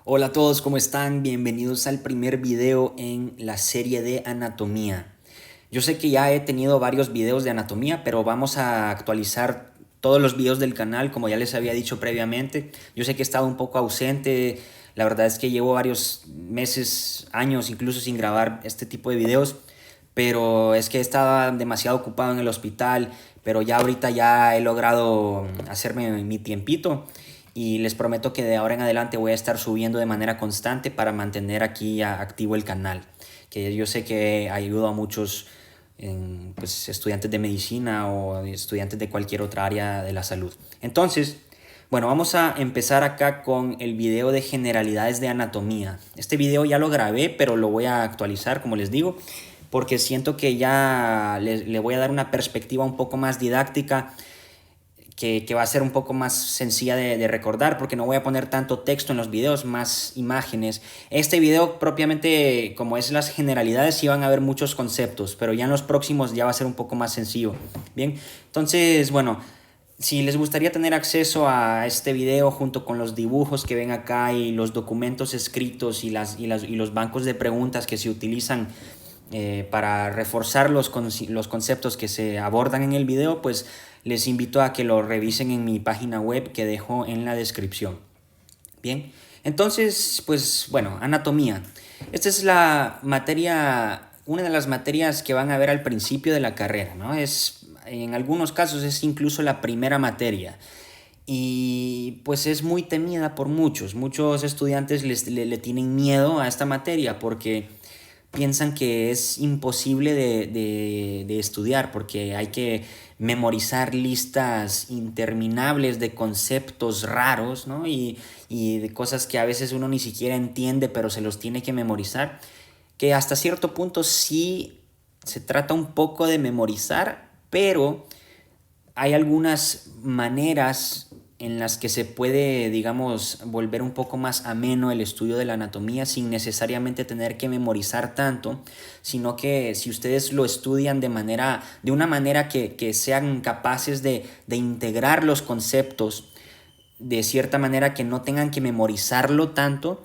Hola a todos, ¿cómo están? Bienvenidos al primer video en la serie de anatomía. Yo sé que ya he tenido varios videos de anatomía, pero vamos a actualizar todos los videos del canal, como ya les había dicho previamente. Yo sé que he estado un poco ausente, la verdad es que llevo varios meses, años incluso sin grabar este tipo de videos, pero es que estaba demasiado ocupado en el hospital, pero ya ahorita ya he logrado hacerme mi tiempito y les prometo que de ahora en adelante voy a estar subiendo de manera constante para mantener aquí activo el canal, que yo sé que ayuda a muchos pues, estudiantes de medicina o estudiantes de cualquier otra área de la salud. Entonces, bueno, vamos a empezar acá con el video de generalidades de anatomía. Este video ya lo grabé, pero lo voy a actualizar, como les digo, porque siento que ya le voy a dar una perspectiva un poco más didáctica que va a ser un poco más sencilla de recordar, porque no voy a poner tanto texto en los videos, más imágenes. Este video propiamente, como es las generalidades, sí van a haber muchos conceptos, pero ya en los próximos ya va a ser un poco más sencillo. Bien, entonces, bueno, si les gustaría tener acceso a este video junto con los dibujos que ven acá y los documentos escritos y los bancos de preguntas que se utilizan para reforzar los conceptos que se abordan en el video, pues les invito a que lo revisen en mi página web que dejo en la descripción. Bien, entonces, pues bueno, anatomía. Esta es la materia, una de las materias que van a ver al principio de la carrera, ¿no? En algunos casos es incluso la primera materia. Y pues es muy temida por muchos. Muchos estudiantes le tienen miedo a esta materia porque piensan que es imposible de estudiar porque hay que memorizar listas interminables de conceptos raros, ¿no? Y de cosas que a veces uno ni siquiera entiende, pero se los tiene que memorizar, que hasta cierto punto sí se trata un poco de memorizar, pero hay algunas maneras en las que se puede, digamos, volver un poco más ameno el estudio de la anatomía sin necesariamente tener que memorizar tanto, sino que si ustedes lo estudian de una manera que sean capaces de integrar los conceptos de cierta manera que no tengan que memorizarlo tanto,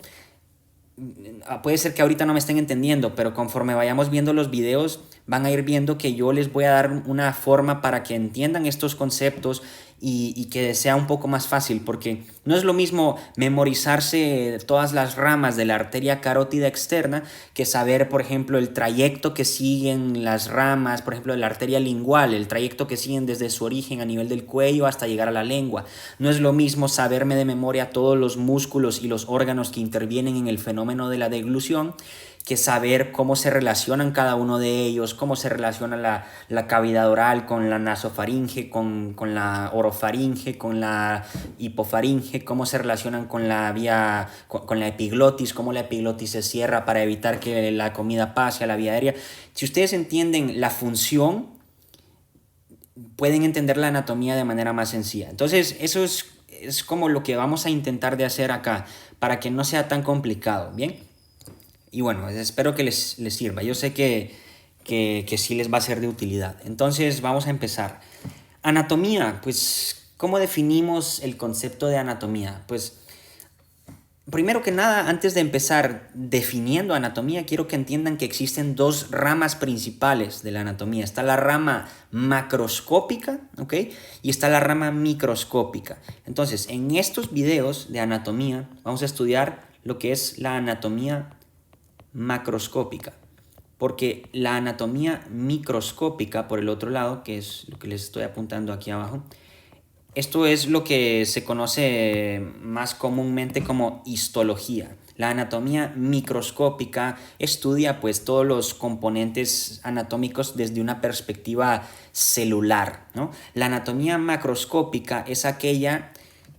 puede ser que ahorita no me estén entendiendo, pero conforme vayamos viendo los videos, van a ir viendo que yo les voy a dar una forma para que entiendan estos conceptos y que sea un poco más fácil, porque no es lo mismo memorizarse todas las ramas de la arteria carótida externa que saber, por ejemplo, el trayecto que siguen las ramas, por ejemplo, de la arteria lingual, el trayecto que siguen desde su origen a nivel del cuello hasta llegar a la lengua. No es lo mismo saberme de memoria todos los músculos y los órganos que intervienen en el fenómeno de la deglución que saber cómo se relacionan cada uno de ellos, cómo se relaciona la cavidad oral con la nasofaringe, con la orofaringe, con la hipofaringe, cómo se relacionan con la vía, con la epiglotis, cómo la epiglotis se cierra para evitar que la comida pase a la vía aérea. Si ustedes entienden la función, pueden entender la anatomía de manera más sencilla. Entonces, eso es como lo que vamos a intentar de hacer acá, para que no sea tan complicado, ¿bien? Y bueno, espero que les sirva. Yo sé que sí les va a ser de utilidad. Entonces vamos a empezar. Anatomía, pues, ¿cómo definimos el concepto de anatomía? Pues, primero que nada, antes de empezar definiendo anatomía, quiero que entiendan que existen dos ramas principales de la anatomía. Está la rama macroscópica, ¿ok? Y está la rama microscópica. Entonces, en estos videos de anatomía vamos a estudiar lo que es la anatomía macroscópica, porque la anatomía microscópica, por el otro lado, que es lo que les estoy apuntando aquí abajo, esto es lo que se conoce más comúnmente como histología. La anatomía microscópica estudia pues todos los componentes anatómicos desde una perspectiva celular, ¿no? La anatomía macroscópica es aquella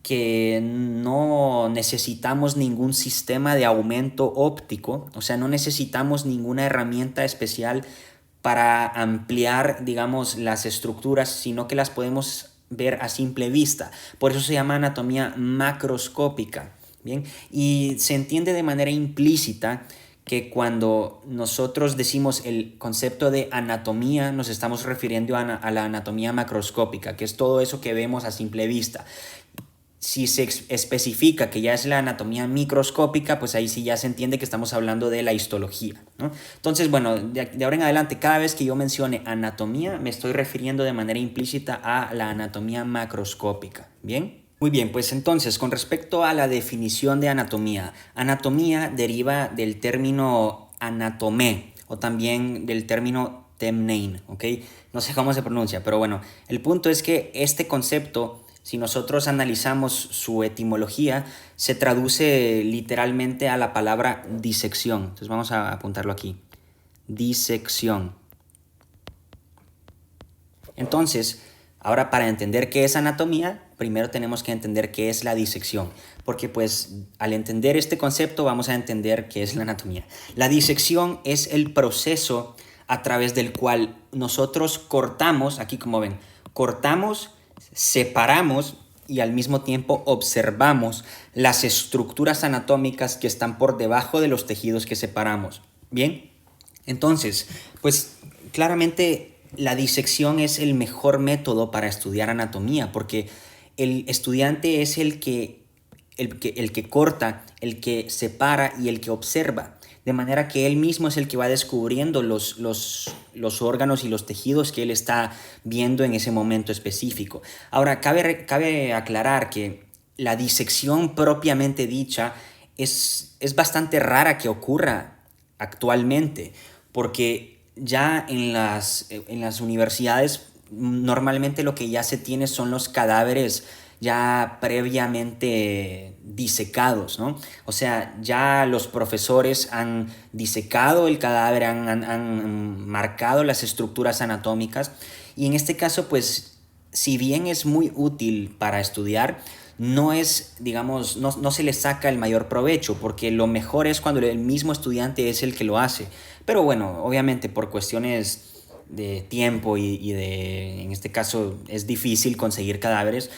que no necesitamos ningún sistema de aumento óptico, o sea, no necesitamos ninguna herramienta especial para ampliar, digamos, las estructuras, sino que las podemos ver a simple vista. Por eso se llama anatomía macroscópica, ¿bien? Y se entiende de manera implícita que cuando nosotros decimos el concepto de anatomía, nos estamos refiriendo a la anatomía macroscópica, que es todo eso que vemos a simple vista. Si se especifica que ya es la anatomía microscópica, pues ahí sí ya se entiende que estamos hablando de la histología, ¿no? Entonces, bueno, de ahora en adelante, cada vez que yo mencione anatomía, me estoy refiriendo de manera implícita a la anatomía macroscópica, ¿bien? Muy bien, pues entonces, con respecto a la definición de anatomía, anatomía deriva del término anatomé o también del término temnein, ¿ok? No sé cómo se pronuncia, pero bueno, el punto es que este concepto, si nosotros analizamos su etimología, se traduce literalmente a la palabra disección. Entonces vamos a apuntarlo aquí. Disección. Entonces, ahora para entender qué es anatomía, primero tenemos que entender qué es la disección, porque pues al entender este concepto vamos a entender qué es la anatomía. La disección es el proceso a través del cual nosotros cortamos, aquí como ven, cortamos, separamos y al mismo tiempo observamos las estructuras anatómicas que están por debajo de los tejidos que separamos. ¿Bien? Entonces, pues claramente la disección es el mejor método para estudiar anatomía, porque el estudiante es el que corta, el que separa y el que observa. De manera que él mismo es el que va descubriendo los órganos y los tejidos que él está viendo en ese momento específico. Ahora, cabe aclarar que la disección propiamente dicha es bastante rara que ocurra actualmente, porque ya en las universidades normalmente lo que ya se tiene son los cadáveres ya previamente disecados, ¿no? O sea, ya los profesores han disecado el cadáver, han marcado las estructuras anatómicas y en este caso, pues, si bien es muy útil para estudiar, no es, digamos, no se le saca el mayor provecho, porque lo mejor es cuando el mismo estudiante es el que lo hace. Pero bueno, obviamente por cuestiones de tiempo y en este caso es difícil conseguir cadáveres,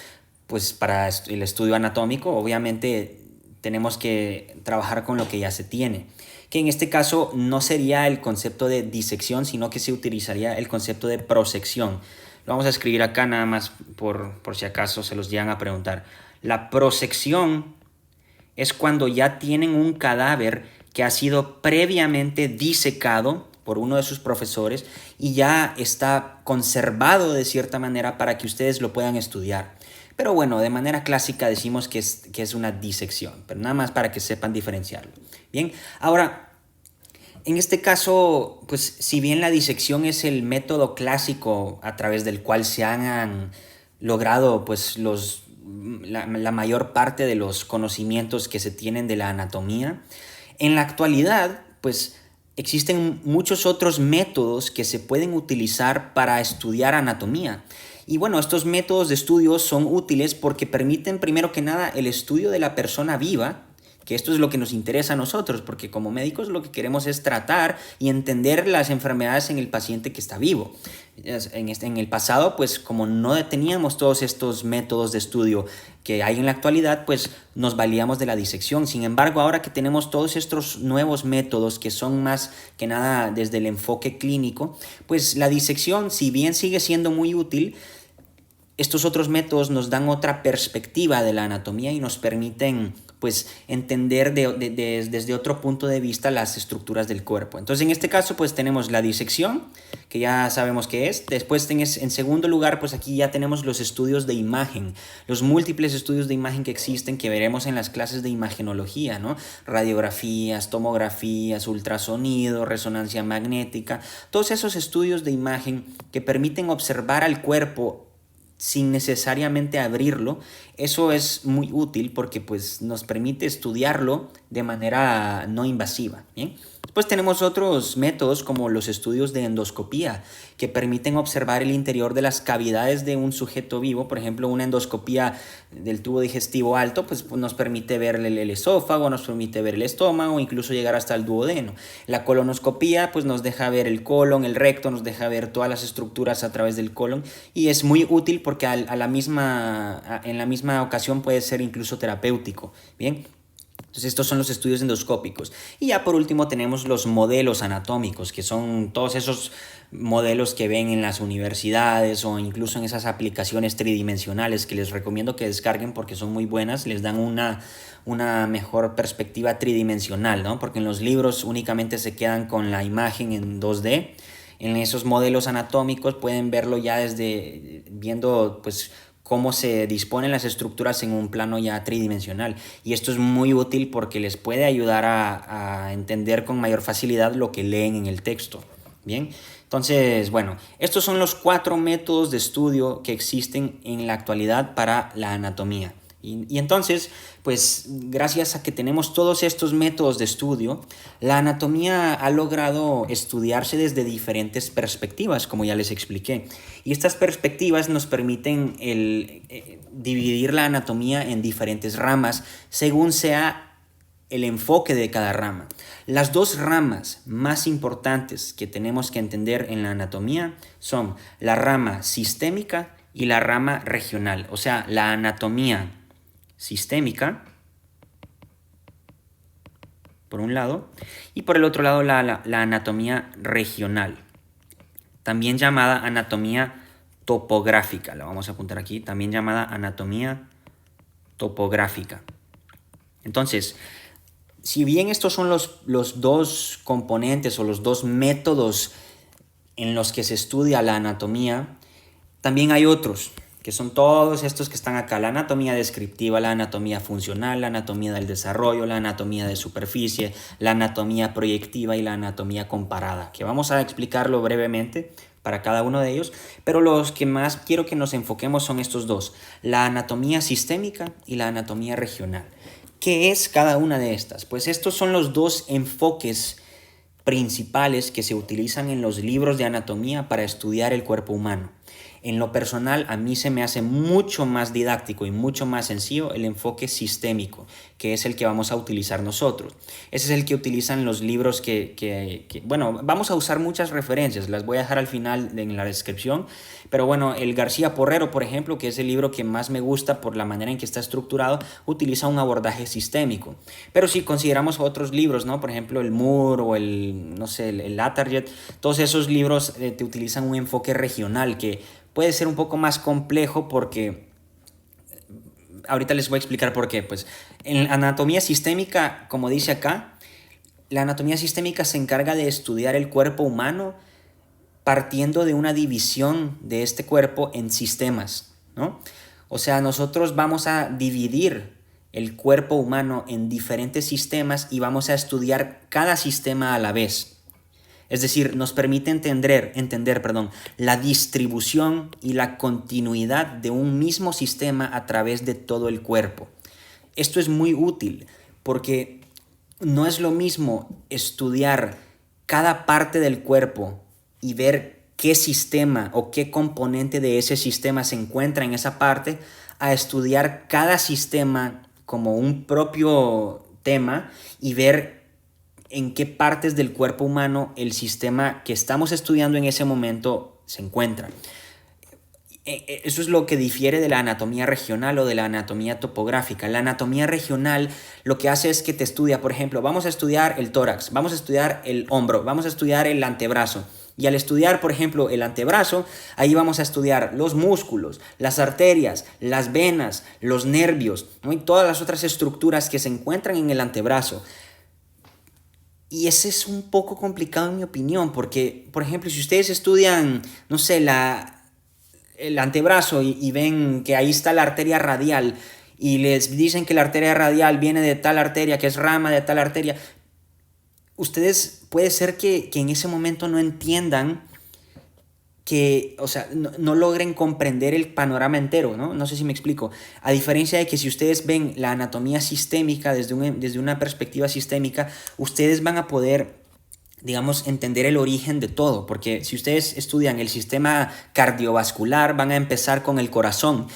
pues para el estudio anatómico, obviamente tenemos que trabajar con lo que ya se tiene, que en este caso no sería el concepto de disección, sino que se utilizaría el concepto de prosección. Lo vamos a escribir acá nada más por si acaso se los llegan a preguntar. La prosección es cuando ya tienen un cadáver que ha sido previamente disecado por uno de sus profesores y ya está conservado de cierta manera para que ustedes lo puedan estudiar. Pero bueno, de manera clásica decimos que es una disección, pero nada más para que sepan diferenciarlo. Bien, ahora, en este caso, pues si bien la disección es el método clásico a través del cual se han logrado pues la mayor parte de los conocimientos que se tienen de la anatomía, en la actualidad, pues existen muchos otros métodos que se pueden utilizar para estudiar anatomía. Y bueno, estos métodos de estudio son útiles porque permiten primero que nada el estudio de la persona viva, que esto es lo que nos interesa a nosotros, porque como médicos lo que queremos es tratar y entender las enfermedades en el paciente que está vivo. En el pasado, pues como no teníamos todos estos métodos de estudio que hay en la actualidad, pues nos valíamos de la disección. Sin embargo, ahora que tenemos todos estos nuevos métodos que son más que nada desde el enfoque clínico, pues la disección, si bien sigue siendo muy útil, estos otros métodos nos dan otra perspectiva de la anatomía y nos permiten pues entender desde otro punto de vista las estructuras del cuerpo. Entonces en este caso pues tenemos la disección, que ya sabemos qué es. Después en segundo lugar pues aquí ya tenemos los estudios de imagen, los múltiples estudios de imagen que existen que veremos en las clases de imagenología, ¿no? Radiografías, tomografías, ultrasonido, resonancia magnética, todos esos estudios de imagen que permiten observar al cuerpo sin necesariamente abrirlo. Eso es muy útil porque pues, nos permite estudiarlo de manera no invasiva. ¿Bien? Después tenemos otros métodos como los estudios de endoscopía que permiten observar el interior de las cavidades de un sujeto vivo. Por ejemplo, una endoscopía del tubo digestivo alto pues, nos permite ver el esófago, nos permite ver el estómago, incluso llegar hasta el duodeno. La colonoscopía pues, nos deja ver el colon, el recto, nos deja ver todas las estructuras a través del colon y es muy útil porque en la misma ocasión puede ser incluso terapéutico. Bien. Entonces estos son los estudios endoscópicos. Y ya por último tenemos los modelos anatómicos, que son todos esos modelos que ven en las universidades o incluso en esas aplicaciones tridimensionales que les recomiendo que descarguen porque son muy buenas, les dan una mejor perspectiva tridimensional, ¿no? Porque en los libros únicamente se quedan con la imagen en 2D. En esos modelos anatómicos pueden verlo ya desde viendo pues cómo se disponen las estructuras en un plano ya tridimensional. Y esto es muy útil porque les puede ayudar a entender con mayor facilidad lo que leen en el texto. Bien, entonces, bueno, estos son los 4 métodos de estudio que existen en la actualidad para la anatomía. Y entonces, pues gracias a que tenemos todos estos métodos de estudio, la anatomía ha logrado estudiarse desde diferentes perspectivas, como ya les expliqué. Y estas perspectivas nos permiten dividir la anatomía en diferentes ramas según sea el enfoque de cada rama. Las 2 ramas más importantes que tenemos que entender en la anatomía son la rama sistémica y la rama regional, o sea, la anatomía sistémica, por un lado, y por el otro lado la anatomía regional, también llamada anatomía topográfica, la vamos a apuntar aquí, también llamada anatomía topográfica. Entonces, si bien estos son los 2 componentes o los 2 métodos en los que se estudia la anatomía, también hay otros, que son todos estos que están acá: la anatomía descriptiva, la anatomía funcional, la anatomía del desarrollo, la anatomía de superficie, la anatomía proyectiva y la anatomía comparada, que vamos a explicarlo brevemente para cada uno de ellos, pero los que más quiero que nos enfoquemos son estos 2, la anatomía sistémica y la anatomía regional. ¿Qué es cada una de estas? Pues estos son los 2 enfoques principales que se utilizan en los libros de anatomía para estudiar el cuerpo humano. En lo personal, a mí se me hace mucho más didáctico y mucho más sencillo el enfoque sistémico, que es el que vamos a utilizar nosotros. Ese es el que utilizan los libros bueno, vamos a usar muchas referencias, las voy a dejar al final en la descripción, pero bueno, el García Porrero, por ejemplo, que es el libro que más me gusta por la manera en que está estructurado, utiliza un abordaje sistémico. Pero si consideramos otros libros, ¿no? Por ejemplo, el Moore o el Latarjet, todos esos libros te utilizan un enfoque regional que puede ser un poco más complejo porque ahorita les voy a explicar por qué. Pues en anatomía sistémica, como dice acá, la anatomía sistémica se encarga de estudiar el cuerpo humano partiendo de una división de este cuerpo en sistemas, ¿no? O sea, nosotros vamos a dividir el cuerpo humano en diferentes sistemas y vamos a estudiar cada sistema a la vez. Es decir, nos permite entender, la distribución y la continuidad de un mismo sistema a través de todo el cuerpo. Esto es muy útil porque no es lo mismo estudiar cada parte del cuerpo y ver qué sistema o qué componente de ese sistema se encuentra en esa parte, a estudiar cada sistema como un propio tema y ver en qué partes del cuerpo humano el sistema que estamos estudiando en ese momento se encuentra. Eso es lo que difiere de la anatomía regional o de la anatomía topográfica. La anatomía regional lo que hace es que te estudia, por ejemplo, vamos a estudiar el tórax, vamos a estudiar el hombro, vamos a estudiar el antebrazo. Y al estudiar, por ejemplo, el antebrazo, ahí vamos a estudiar los músculos, las arterias, las venas, los nervios, ¿no? Y todas las otras estructuras que se encuentran en el antebrazo. Y ese es un poco complicado en mi opinión, porque, por ejemplo, si ustedes estudian, no sé, el antebrazo y ven que ahí está la arteria radial y les dicen que la arteria radial viene de tal arteria, que es rama de tal arteria, ustedes puede ser que en ese momento no entiendan o sea, no logren comprender el panorama entero, ¿no? No sé si me explico. A diferencia de que si ustedes ven la anatomía sistémica desde una perspectiva sistémica, ustedes van a poder, digamos, entender el origen de todo, porque si ustedes estudian el sistema cardiovascular, van a empezar con el corazón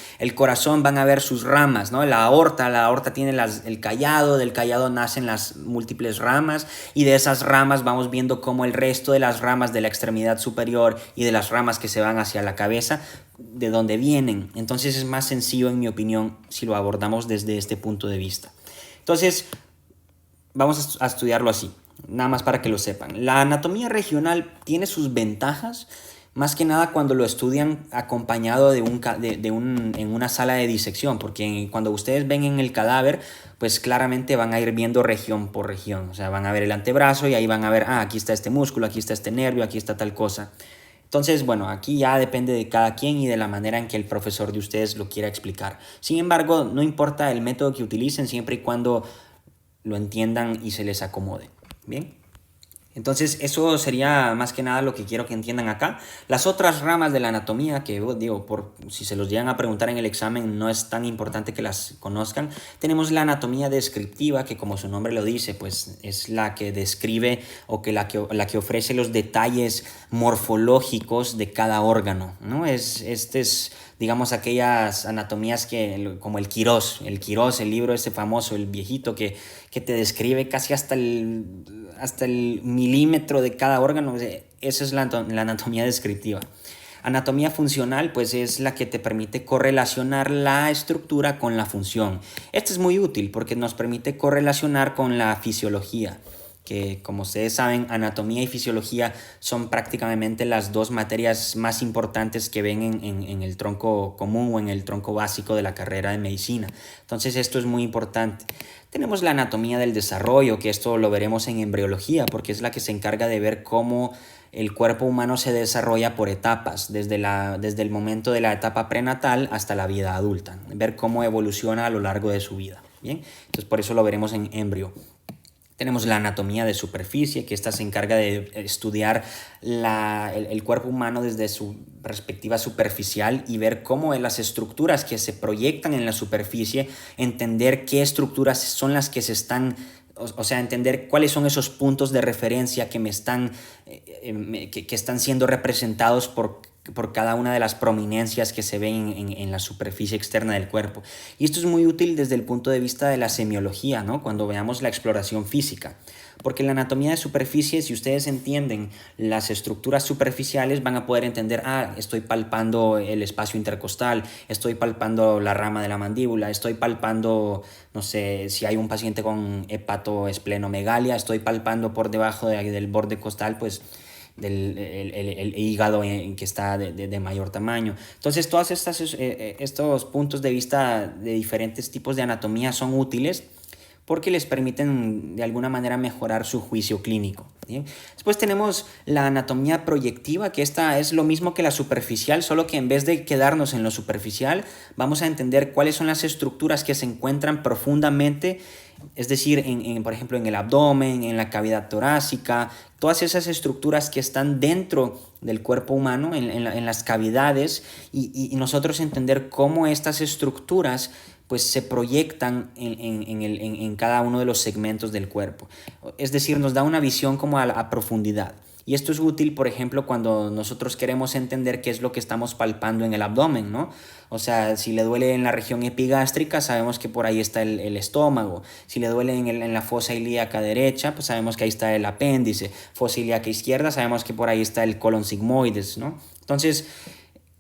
van a ver sus ramas, ¿no? La aorta tiene el cayado, del cayado nacen las múltiples ramas, y de esas ramas vamos viendo cómo el resto de las ramas de la extremidad superior y de las ramas que se van hacia la cabeza, de dónde vienen. Entonces es más sencillo, en mi opinión, si lo abordamos desde este punto de vista. Entonces, vamos a estudiarlo así, nada más para que lo sepan. La anatomía regional tiene sus ventajas, más que nada cuando lo estudian acompañado en una sala de disección, porque cuando ustedes ven en el cadáver, pues claramente van a ir viendo región por región. O sea, van a ver el antebrazo y ahí van a ver, aquí está este músculo, aquí está este nervio, aquí está tal cosa. Entonces, bueno, aquí ya depende de cada quien y de la manera en que el profesor de ustedes lo quiera explicar. Sin embargo, no importa el método que utilicen, siempre y cuando lo entiendan y se les acomode. Bien. Entonces eso sería más que nada lo que quiero que entiendan acá. Las otras ramas de la anatomía, que digo, si se los llegan a preguntar en el examen, no es tan importante que las conozcan. Tenemos la anatomía descriptiva, que como su nombre lo dice, pues es la que describe o que la que ofrece los detalles morfológicos de cada órgano, ¿no? Este es, digamos, aquellas anatomías como el Quirós, el libro ese famoso, el viejito, que te describe casi hasta el milímetro de cada órgano. Esa es la anatomía descriptiva. Anatomía funcional, pues es la que te permite correlacionar la estructura con la función. Esto es muy útil porque nos permite correlacionar con la fisiología, que como ustedes saben, anatomía y fisiología son prácticamente las dos materias más importantes que ven en el tronco común o en el tronco básico de la carrera de medicina. Entonces esto es muy importante. Tenemos la anatomía del desarrollo, que esto lo veremos en embriología, porque es la que se encarga de ver cómo el cuerpo humano se desarrolla por etapas, desde el momento de la etapa prenatal hasta la vida adulta, ver cómo evoluciona a lo largo de su vida. Bien, entonces por eso lo veremos en embrio. Tenemos la anatomía de superficie, que esta se encarga de estudiar el cuerpo humano desde su perspectiva superficial y ver cómo las estructuras que se proyectan en la superficie, entender qué estructuras son las que se están, o sea, entender cuáles son esos puntos de referencia que están siendo representados por cada una de las prominencias que se ven en la superficie externa del cuerpo. Y esto es muy útil desde el punto de vista de la semiología, ¿no? Cuando veamos la exploración física. Porque la anatomía de superficie, si ustedes entienden las estructuras superficiales, van a poder entender, estoy palpando el espacio intercostal, estoy palpando la rama de la mandíbula, estoy palpando, no sé, si hay un paciente con hepatoesplenomegalia, estoy palpando por debajo del borde costal, pues el hígado que está de mayor tamaño. Entonces, todos estos puntos de vista de diferentes tipos de anatomía son útiles porque les permiten de alguna manera mejorar su juicio clínico. ¿Bien? Después tenemos la anatomía proyectiva, que esta es lo mismo que la superficial, solo que en vez de quedarnos en lo superficial, vamos a entender cuáles son las estructuras que se encuentran profundamente, es decir, por ejemplo, en el abdomen, en la cavidad torácica, todas esas estructuras que están dentro del cuerpo humano, en las cavidades, y nosotros entender cómo estas estructuras pues se proyectan en cada uno de los segmentos del cuerpo. Es decir, nos da una visión como a profundidad. Y esto es útil, por ejemplo, cuando nosotros queremos entender qué es lo que estamos palpando en el abdomen, ¿no? O sea, si le duele en la región epigástrica, sabemos que por ahí está el estómago. Si le duele en la fosa ilíaca derecha, pues sabemos que ahí está el apéndice. Fosa ilíaca izquierda, sabemos que por ahí está el colon sigmoides, ¿no? Entonces,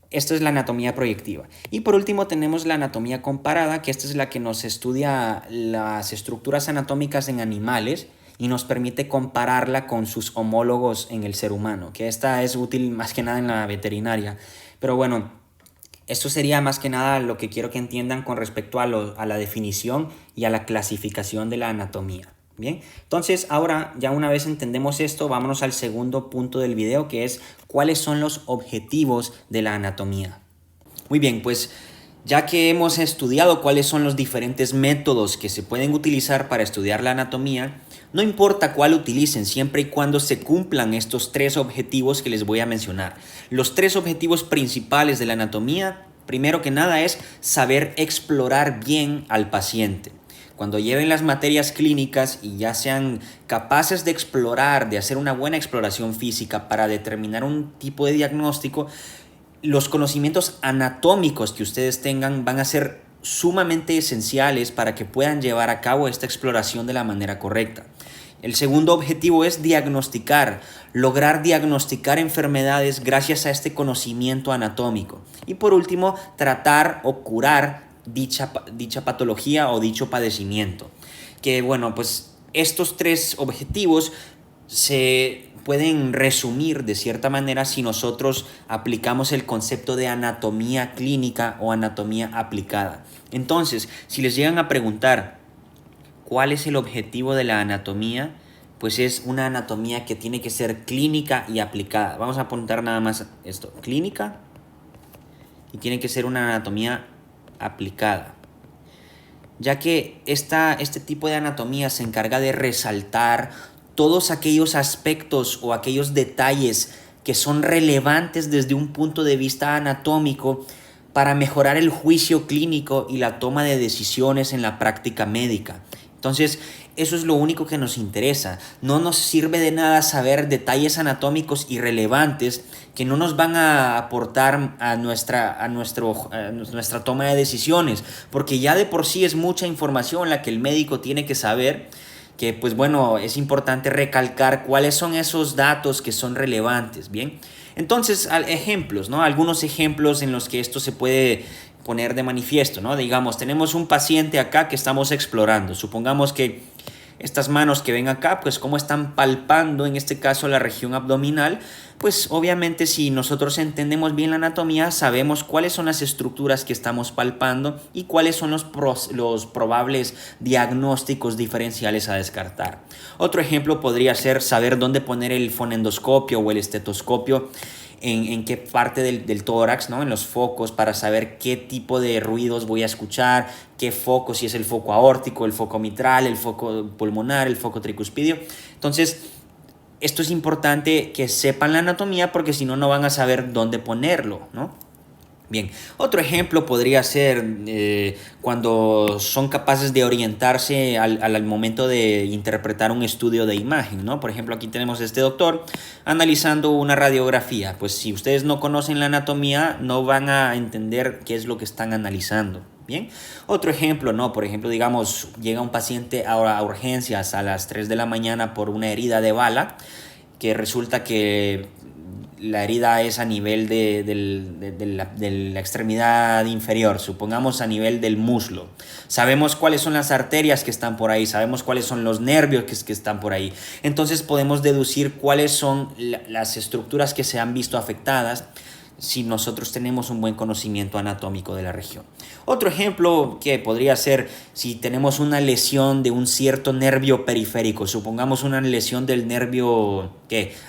esto es la anatomía proyectiva. Y por último tenemos la anatomía comparada, que esta es la que nos estudia las estructuras anatómicas en animales y nos permite compararla con sus homólogos en el ser humano, que esta es útil más que nada en la veterinaria. Pero bueno, esto sería más que nada lo que quiero que entiendan con respecto a la definición y a la clasificación de la anatomía. Bien, entonces ahora ya una vez entendemos esto, vámonos al segundo punto del video, que es cuáles son los objetivos de la anatomía. Muy bien, pues ya que hemos estudiado cuáles son los diferentes métodos que se pueden utilizar para estudiar la anatomía, no importa cuál utilicen, siempre y cuando se cumplan estos tres objetivos que les voy a mencionar. Los tres objetivos principales de la anatomía, primero que nada, es saber explorar bien al paciente. Cuando lleven las materias clínicas y ya sean capaces de explorar, de hacer una buena exploración física para determinar un tipo de diagnóstico, los conocimientos anatómicos que ustedes tengan van a ser sumamente esenciales para que puedan llevar a cabo esta exploración de la manera correcta. El segundo objetivo es diagnosticar, lograr diagnosticar enfermedades gracias a este conocimiento anatómico. Y por último, tratar o curar dicha patología o dicho padecimiento. Que bueno, pues estos tres objetivos se pueden resumir de cierta manera si nosotros aplicamos el concepto de anatomía clínica o anatomía aplicada. Entonces, si les llegan a preguntar cuál es el objetivo de la anatomía, pues es una anatomía que tiene que ser clínica y aplicada. Vamos a apuntar nada más esto, clínica, y tiene que ser una anatomía aplicada, ya que este tipo de anatomía se encarga de resaltar todos aquellos aspectos o aquellos detalles que son relevantes desde un punto de vista anatómico para mejorar el juicio clínico y la toma de decisiones en la práctica médica. Entonces, eso es lo único que nos interesa. No nos sirve de nada saber detalles anatómicos irrelevantes que no nos van a aportar a nuestra toma de decisiones, porque ya de por sí es mucha información la que el médico tiene que saber, que pues bueno, es importante recalcar cuáles son esos datos que son relevantes, ¿bien? Entonces, ejemplos, ¿no? Algunos ejemplos en los que esto se puede poner de manifiesto, ¿no? Digamos, tenemos un paciente acá que estamos explorando. Supongamos que estas manos que ven acá, pues cómo están palpando, en este caso, la región abdominal, pues obviamente si nosotros entendemos bien la anatomía, sabemos cuáles son las estructuras que estamos palpando y cuáles son los probables diagnósticos diferenciales a descartar. Otro ejemplo podría ser saber dónde poner el fonendoscopio o el estetoscopio, en qué parte del tórax, ¿no? En los focos, para saber qué tipo de ruidos voy a escuchar, qué foco, si es el foco aórtico, el foco mitral, el foco pulmonar, el foco tricuspidio. Entonces, esto es importante que sepan la anatomía, porque si no, no van a saber dónde ponerlo, ¿no? Bien, otro ejemplo podría ser cuando son capaces de orientarse al momento de interpretar un estudio de imagen, ¿no? Por ejemplo, aquí tenemos a este doctor analizando una radiografía. Pues si ustedes no conocen la anatomía, no van a entender qué es lo que están analizando. Bien, otro ejemplo, ¿no? Por ejemplo, digamos, llega un paciente a urgencias a las 3 de la mañana por una herida de bala, que resulta que la herida es a nivel de la extremidad inferior, supongamos a nivel del muslo. Sabemos cuáles son las arterias que están por ahí, sabemos cuáles son los nervios que están por ahí. Entonces podemos deducir cuáles son las estructuras que se han visto afectadas si nosotros tenemos un buen conocimiento anatómico de la región. Otro ejemplo que podría ser si tenemos una lesión de un cierto nervio periférico, supongamos una lesión del nervio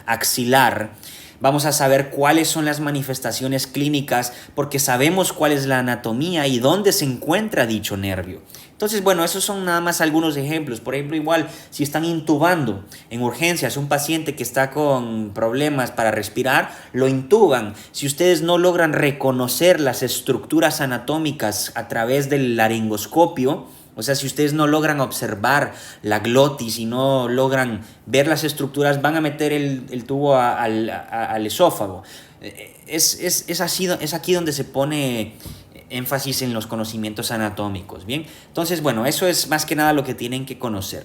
axilar. Vamos a saber cuáles son las manifestaciones clínicas porque sabemos cuál es la anatomía y dónde se encuentra dicho nervio. Entonces, bueno, esos son nada más algunos ejemplos. Por ejemplo, igual, si están intubando en urgencias un paciente que está con problemas para respirar, lo intuban. Si ustedes no logran reconocer las estructuras anatómicas a través del laringoscopio, o sea, si ustedes no logran observar la glotis y no logran ver las estructuras, van a meter el tubo al esófago. Es aquí donde se pone énfasis en los conocimientos anatómicos, ¿bien? Entonces, bueno, eso es más que nada lo que tienen que conocer,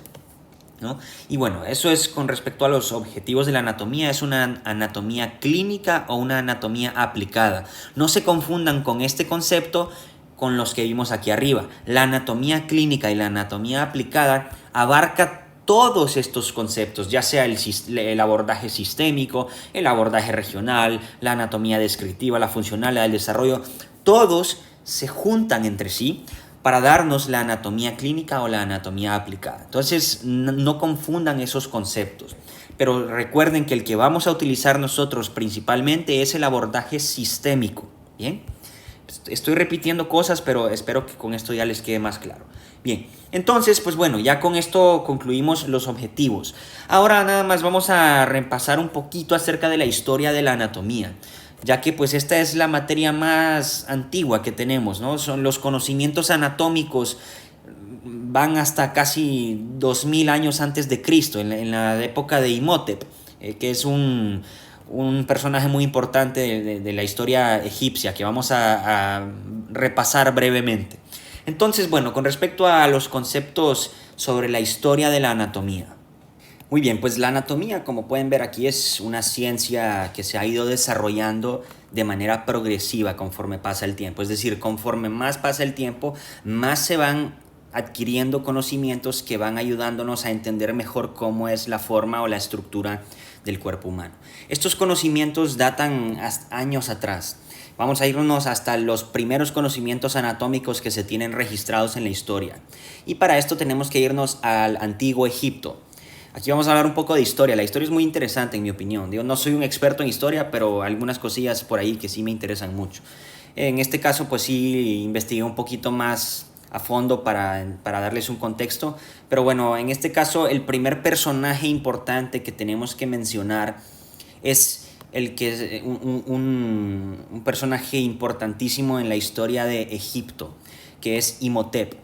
¿no? Y bueno, eso es con respecto a los objetivos de la anatomía. Es una anatomía clínica o una anatomía aplicada. No se confundan con este concepto con los que vimos aquí arriba. La anatomía clínica y la anatomía aplicada abarca todos estos conceptos, ya sea el abordaje sistémico, el abordaje regional, la anatomía descriptiva, la funcional, la del desarrollo. Todos se juntan entre sí para darnos la anatomía clínica o la anatomía aplicada. Entonces, no confundan esos conceptos. Pero recuerden que el que vamos a utilizar nosotros principalmente es el abordaje sistémico, ¿bien? Estoy repitiendo cosas, pero espero que con esto ya les quede más claro. Bien, entonces, pues bueno, ya con esto concluimos los objetivos. Ahora nada más vamos a repasar un poquito acerca de la historia de la anatomía, ya que pues esta es la materia más antigua que tenemos, ¿no? Son los conocimientos anatómicos, van hasta casi 2000 años antes de Cristo, en la época de Imhotep, que es un personaje muy importante de la historia egipcia que vamos a repasar brevemente. Entonces, bueno, con respecto a los conceptos sobre la historia de la anatomía. Muy bien, pues la anatomía, como pueden ver aquí, es una ciencia que se ha ido desarrollando de manera progresiva conforme pasa el tiempo. Es decir, conforme más pasa el tiempo, más se van adquiriendo conocimientos que van ayudándonos a entender mejor cómo es la forma o la estructura del cuerpo humano. Estos conocimientos datan años atrás. Vamos a irnos hasta los primeros conocimientos anatómicos que se tienen registrados en la historia. Y para esto tenemos que irnos al antiguo Egipto. Aquí vamos a hablar un poco de historia. La historia es muy interesante en mi opinión. Yo no soy un experto en historia, pero algunas cosillas por ahí que sí me interesan mucho. En este caso, pues sí investigué un poquito más a fondo para darles un contexto. Pero bueno, en este caso el primer personaje importante que tenemos que mencionar es el que es un personaje importantísimo en la historia de Egipto, que es Imhotep.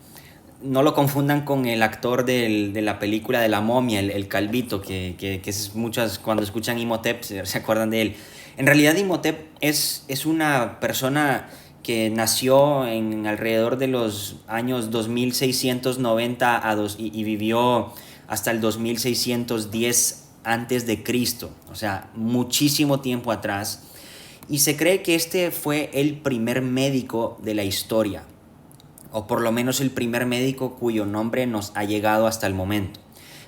No lo confundan con el actor de la película de la momia, el calvito, que es muchas, cuando escuchan Imhotep se acuerdan de él. En realidad Imhotep es una persona que nació en alrededor de los años 2690 y vivió hasta el 2610 antes de Cristo, o sea, muchísimo tiempo atrás. Y se cree que este fue el primer médico de la historia, o por lo menos el primer médico cuyo nombre nos ha llegado hasta el momento.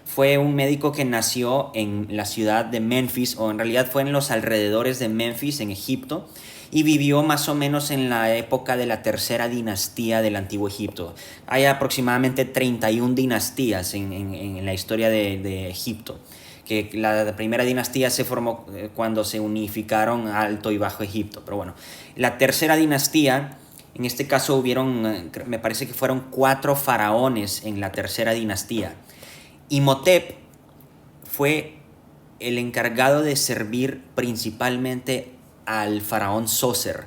Fue un médico que nació en la ciudad de Memphis, o en realidad fue en los alrededores de Memphis, en Egipto, y vivió más o menos en la época de la tercera dinastía del Antiguo Egipto. Hay aproximadamente 31 dinastías en la historia de Egipto, que la primera dinastía se formó cuando se unificaron Alto y Bajo Egipto. Pero bueno, la tercera dinastía, en este caso hubieron, me parece que fueron 4 faraones en la tercera dinastía. Imhotep fue el encargado de servir principalmente al faraón Zoser.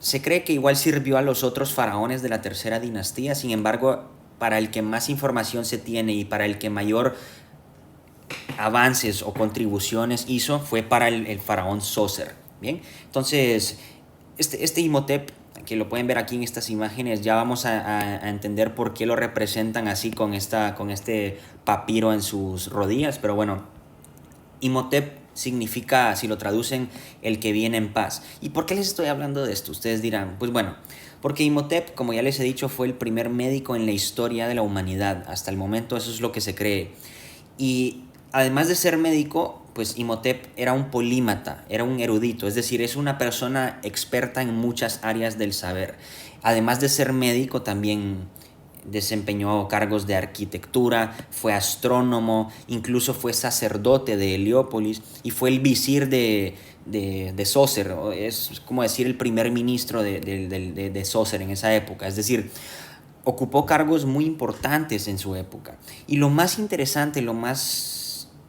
Se cree que igual sirvió a los otros faraones de la tercera dinastía, sin embargo, para el que más información se tiene y para el que mayor avances o contribuciones hizo fue para el faraón Zoser. Bien, entonces este Imhotep, que lo pueden ver aquí en estas imágenes, ya vamos a entender por qué lo representan así con este papiro en sus rodillas. Pero bueno, Imhotep significa, si lo traducen, el que viene en paz. ¿Y por qué les estoy hablando de esto? Ustedes dirán, pues bueno, porque Imhotep, como ya les he dicho, fue el primer médico en la historia de la humanidad. Hasta el momento eso es lo que se cree. Y además de ser médico, pues Imhotep era un polímata, era un erudito, es decir, es una persona experta en muchas áreas del saber. Además de ser médico, también desempeñó cargos de arquitectura, fue astrónomo, incluso fue sacerdote de Heliópolis y fue el visir de Zoser, es como decir el primer ministro de Zoser en esa época. Es decir, ocupó cargos muy importantes en su época. Y lo más interesante,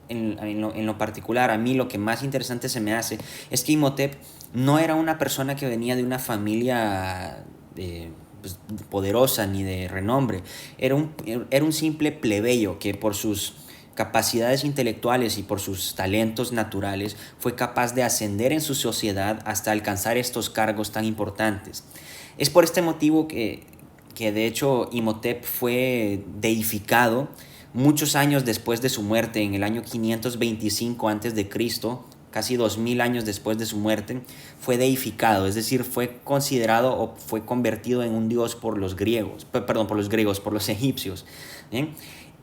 en lo particular, a mí lo que más interesante se me hace es que Imhotep no era una persona que venía de una familia pues, poderosa ni de renombre. Era un simple plebeyo que por sus capacidades intelectuales y por sus talentos naturales fue capaz de ascender en su sociedad hasta alcanzar estos cargos tan importantes. Es por este motivo que de hecho Imhotep fue deificado muchos años después de su muerte, en el año 525 a.C., casi 2000 años después de su muerte, fue deificado, es decir, fue considerado o fue convertido en un dios por los griegos, por los egipcios. ¿Bien?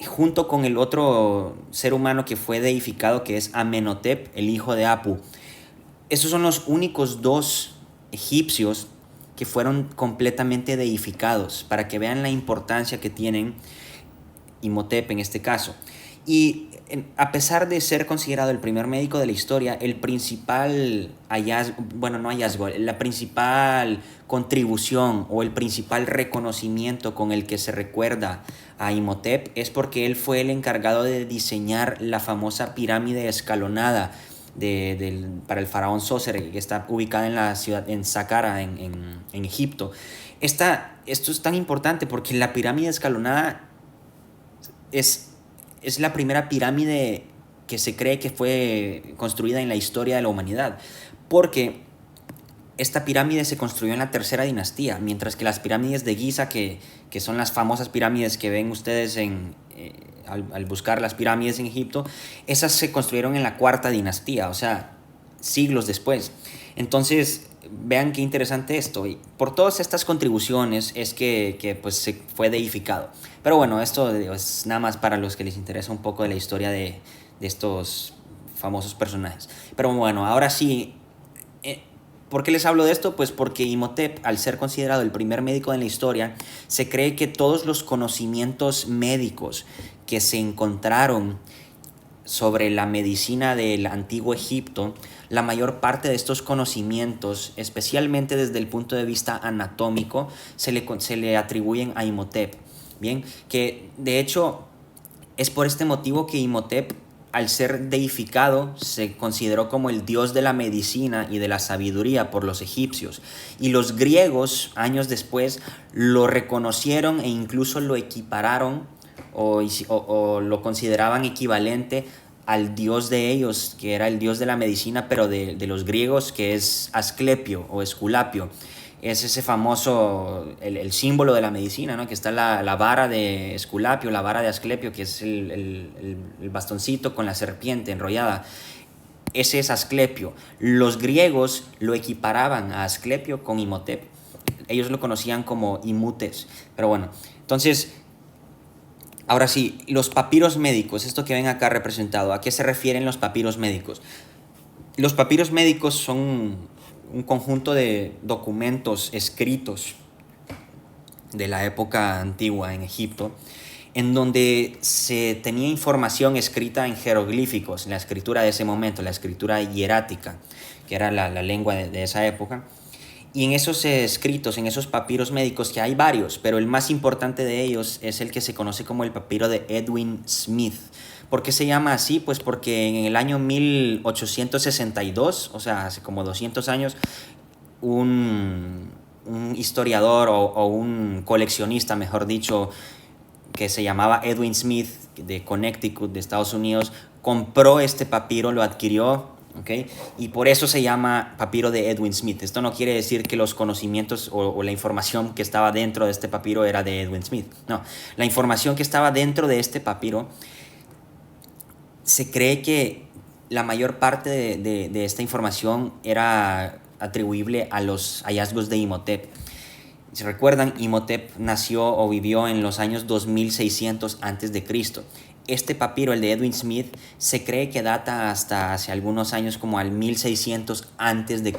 Junto con el otro ser humano que fue deificado, que es Amenhotep, el hijo de Apu. Esos son los únicos 2 egipcios que fueron completamente deificados, para que vean la importancia que tienen Imhotep en este caso. Y a pesar de ser considerado el primer médico de la historia, el principal la principal contribución o el principal reconocimiento con el que se recuerda a Imhotep es porque él fue el encargado de diseñar la famosa pirámide escalonada para el faraón Zoser, que está ubicada en la ciudad, en Saqqara, en Egipto. Esto es tan importante porque la pirámide escalonada es la primera pirámide que se cree que fue construida en la historia de la humanidad, porque esta pirámide se construyó en la tercera dinastía, mientras que las pirámides de Giza, que son las famosas pirámides que ven ustedes al buscar las pirámides en Egipto, esas se construyeron en la cuarta dinastía, o sea, siglos después. Entonces, vean qué interesante esto. Y por todas estas contribuciones es que pues se fue deificado. Pero bueno, esto es nada más para los que les interesa un poco de la historia de estos famosos personajes. Pero bueno, ahora sí, ¿por qué les hablo de esto? Pues porque Imhotep, al ser considerado el primer médico en la historia, se cree que todos los conocimientos médicos que se encontraron sobre la medicina del antiguo Egipto, la mayor parte de estos conocimientos, especialmente desde el punto de vista anatómico, se le atribuyen a Imhotep. Bien, que de hecho es por este motivo que Imhotep, al ser deificado, se consideró como el dios de la medicina y de la sabiduría por los egipcios. Y los griegos, años después, lo reconocieron e incluso lo equipararon o lo consideraban equivalente al dios de ellos, que era el dios de la medicina, pero de los griegos, que es Asclepio o Esculapio. Es ese famoso, el símbolo de la medicina, ¿no? Que está la vara de Esculapio, la vara de Asclepio, que es el bastoncito con la serpiente enrollada. Ese es Asclepio. Los griegos lo equiparaban a Asclepio con Imhotep. Ellos lo conocían como Imutes. Pero bueno, entonces, ahora sí, los papiros médicos, esto que ven acá representado, ¿a qué se refieren los papiros médicos? Los papiros médicos son un conjunto de documentos escritos de la época antigua en Egipto, en donde se tenía información escrita en jeroglíficos, en la escritura de ese momento, la escritura hierática, que era la lengua de esa época. Y en esos escritos, en esos papiros médicos, que hay varios, pero el más importante de ellos es el que se conoce como el papiro de Edwin Smith. ¿Por qué se llama así? Pues porque en el año 1862, o sea, hace como 200 años, un historiador o un coleccionista, mejor dicho, que se llamaba Edwin Smith, de Connecticut, de Estados Unidos, compró este papiro, lo adquirió, ¿okay? Y por eso se llama papiro de Edwin Smith. Esto no quiere decir que los conocimientos o la información que estaba dentro de este papiro era de Edwin Smith. No, la información que estaba dentro de este papiro, se cree que la mayor parte de esta información era atribuible a los hallazgos de Imhotep. Si recuerdan, Imhotep nació o vivió en los años 2600 a.C. Este papiro, el de Edwin Smith, se cree que data hasta hace algunos años como al 1600 a.C.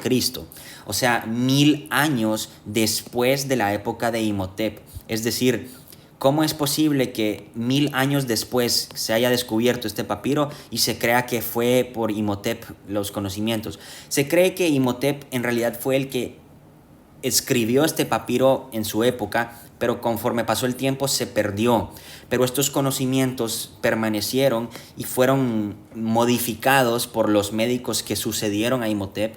O sea, 1000 años después de la época de Imhotep. Es decir, ¿cómo es posible que 1000 años después se haya descubierto este papiro y se crea que fue por Imhotep los conocimientos? Se cree que Imhotep en realidad fue el que escribió este papiro en su época, pero conforme pasó el tiempo se perdió. Pero estos conocimientos permanecieron y fueron modificados por los médicos que sucedieron a Imhotep,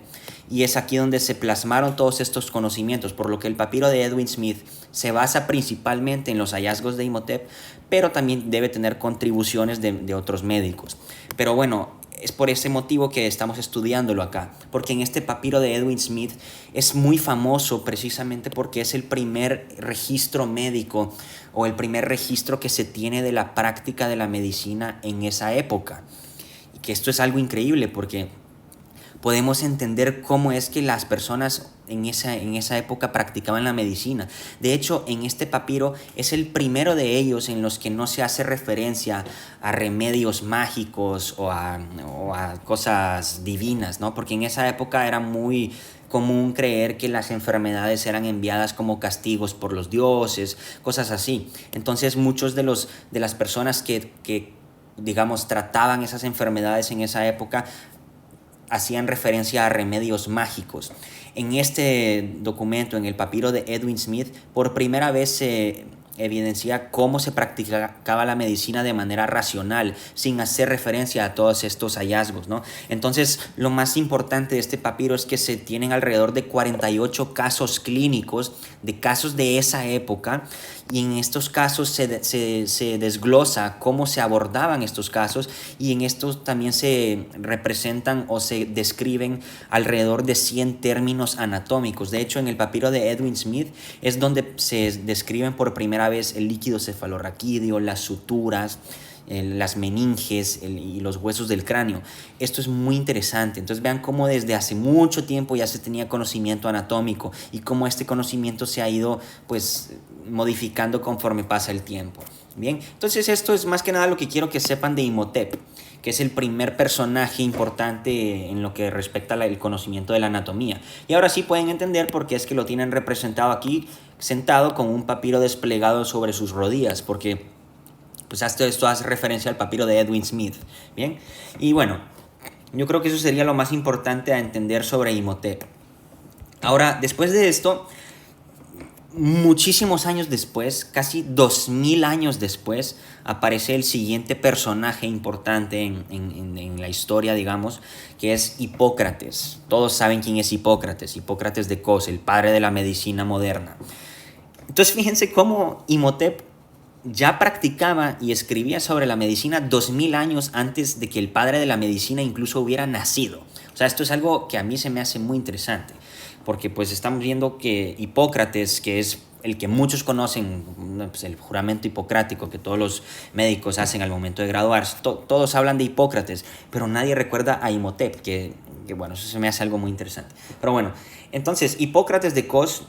y es aquí donde se plasmaron todos estos conocimientos, por lo que el papiro de Edwin Smith se basa principalmente en los hallazgos de Imhotep, pero también debe tener contribuciones de otros médicos. Pero bueno, es por ese motivo que estamos estudiándolo acá, porque en este papiro de Edwin Smith es muy famoso precisamente porque es el primer registro médico o el primer registro que se tiene de la práctica de la medicina en esa época. Y que esto es algo increíble porque podemos entender cómo es que las personas en esa época practicaban la medicina. De hecho, en este papiro es el primero de ellos en los que no se hace referencia a remedios mágicos o a cosas divinas, ¿no? Porque en esa época era muy común creer que las enfermedades eran enviadas como castigos por los dioses, cosas así. Entonces, muchos de las personas que digamos, trataban esas enfermedades en esa época hacían referencia a remedios mágicos. En este documento, en el papiro de Edwin Smith, por primera vez se evidencia cómo se practicaba la medicina de manera racional, sin hacer referencia a todos estos hallazgos, ¿no? Entonces, lo más importante de este papiro es que se tienen alrededor de 48 casos clínicos de casos de esa época, y en estos casos se desglosa cómo se abordaban estos casos, y en estos también se representan o se describen alrededor de 100 términos anatómicos. De hecho, en el papiro de Edwin Smith es donde se describen por primera vez el líquido cefalorraquídeo, las suturas las meninges y los huesos del cráneo. Esto es muy interesante. Entonces vean cómo desde hace mucho tiempo ya se tenía conocimiento anatómico y cómo este conocimiento se ha ido pues modificando conforme pasa el tiempo. Bien, entonces esto es más que nada lo que quiero que sepan de Imhotep, que es el primer personaje importante en lo que respecta al conocimiento de la anatomía. Y ahora sí pueden entender por qué es que lo tienen representado aquí, sentado con un papiro desplegado sobre sus rodillas, porque pues esto hace referencia al papiro de Edwin Smith. Bien, y bueno, yo creo que eso sería lo más importante a entender sobre Imhotep. Ahora, después de esto, muchísimos años después, casi 2000 años después, aparece el siguiente personaje importante en la historia, digamos, que es Hipócrates. Todos saben quién es Hipócrates, Hipócrates de Cos, el padre de la medicina moderna. Entonces fíjense cómo Imhotep ya practicaba y escribía sobre la medicina 2000 años antes de que el padre de la medicina incluso hubiera nacido. O sea, esto es algo que a mí se me hace muy interesante, porque pues estamos viendo que Hipócrates, que es el que muchos conocen, pues el juramento hipocrático que todos los médicos hacen al momento de graduarse, todos hablan de Hipócrates, pero nadie recuerda a Imhotep, que bueno, eso se me hace algo muy interesante. Pero bueno, entonces Hipócrates de Cos,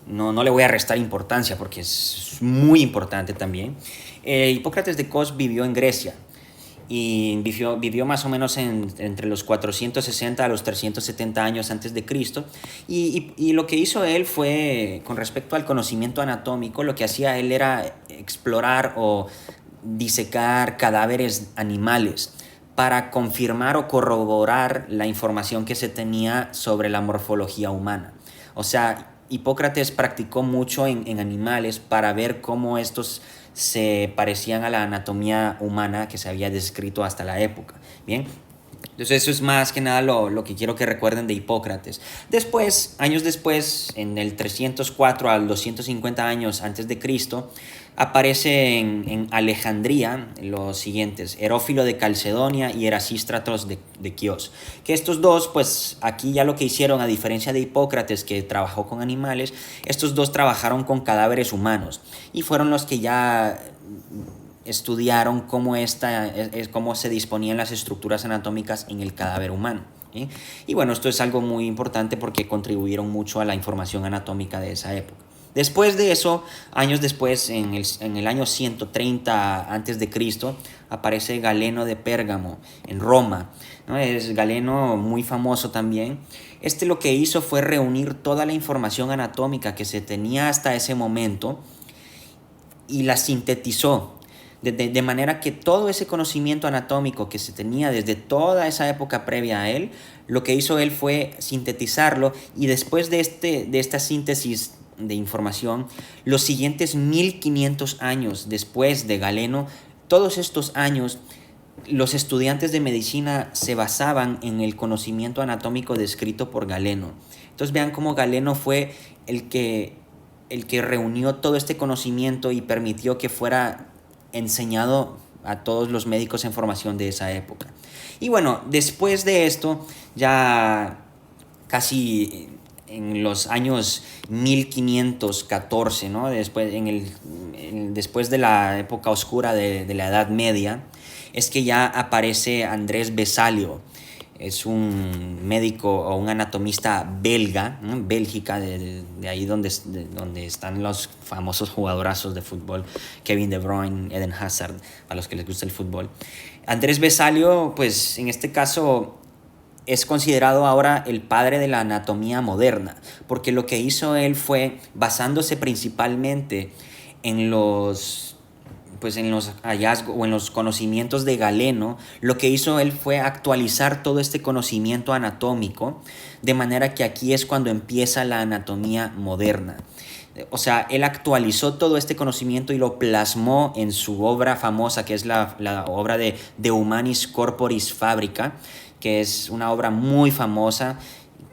no le voy a restar importancia porque es muy importante también. Hipócrates de Cos vivió en Grecia y vivió más o menos entre los 460 a los 370 años antes de Cristo. Y lo que hizo él fue, con respecto al conocimiento anatómico, lo que hacía él era explorar o disecar cadáveres animales para confirmar o corroborar la información que se tenía sobre la morfología humana. O sea, Hipócrates practicó mucho en animales para ver cómo estos se parecían a la anatomía humana que se había descrito hasta la época. Bien, entonces eso es más que nada lo que quiero que recuerden de Hipócrates. Después, años después, en el 304 al 250 años antes de Cristo, aparece en Alejandría los siguientes: Herófilo de Calcedonia y Erasístratos de Quios. Que estos dos, pues aquí ya lo que hicieron, a diferencia de Hipócrates, que trabajó con animales, estos dos trabajaron con cadáveres humanos y fueron los que ya estudiaron cómo se disponían las estructuras anatómicas en el cadáver humano. ¿Sí? Y bueno, esto es algo muy importante porque contribuyeron mucho a la información anatómica de esa época. Después de eso, años después, en el año 130 a.C., aparece Galeno de Pérgamo, en Roma, ¿no? Es Galeno muy famoso también. Lo que hizo fue reunir toda la información anatómica que se tenía hasta ese momento y la sintetizó. De manera que todo ese conocimiento anatómico que se tenía desde toda esa época previa a él, lo que hizo él fue sintetizarlo, y después de esta síntesis de información, los siguientes 1500 años después de Galeno, todos estos años, los estudiantes de medicina se basaban en el conocimiento anatómico descrito por Galeno. Entonces vean cómo Galeno fue el que reunió todo este conocimiento y permitió que fuera enseñado a todos los médicos en formación de esa época. Y bueno, después de esto, ya casi en los años 1514, ¿no? Después de la época oscura de la Edad Media, es que ya aparece Andrés Vesalio. Es un médico o un anatomista belga, ¿no? Bélgica, de ahí donde están los famosos jugadorazos de fútbol, Kevin De Bruyne, Eden Hazard, a los que les gusta el fútbol. Andrés Vesalio, pues en este caso, es considerado ahora el padre de la anatomía moderna, porque lo que hizo él fue, basándose principalmente en los hallazgos o en los conocimientos de Galeno, lo que hizo él fue actualizar todo este conocimiento anatómico, de manera que aquí es cuando empieza la anatomía moderna. O sea, él actualizó todo este conocimiento y lo plasmó en su obra famosa, que es la obra de Humanis Corporis Fabrica, que es una obra muy famosa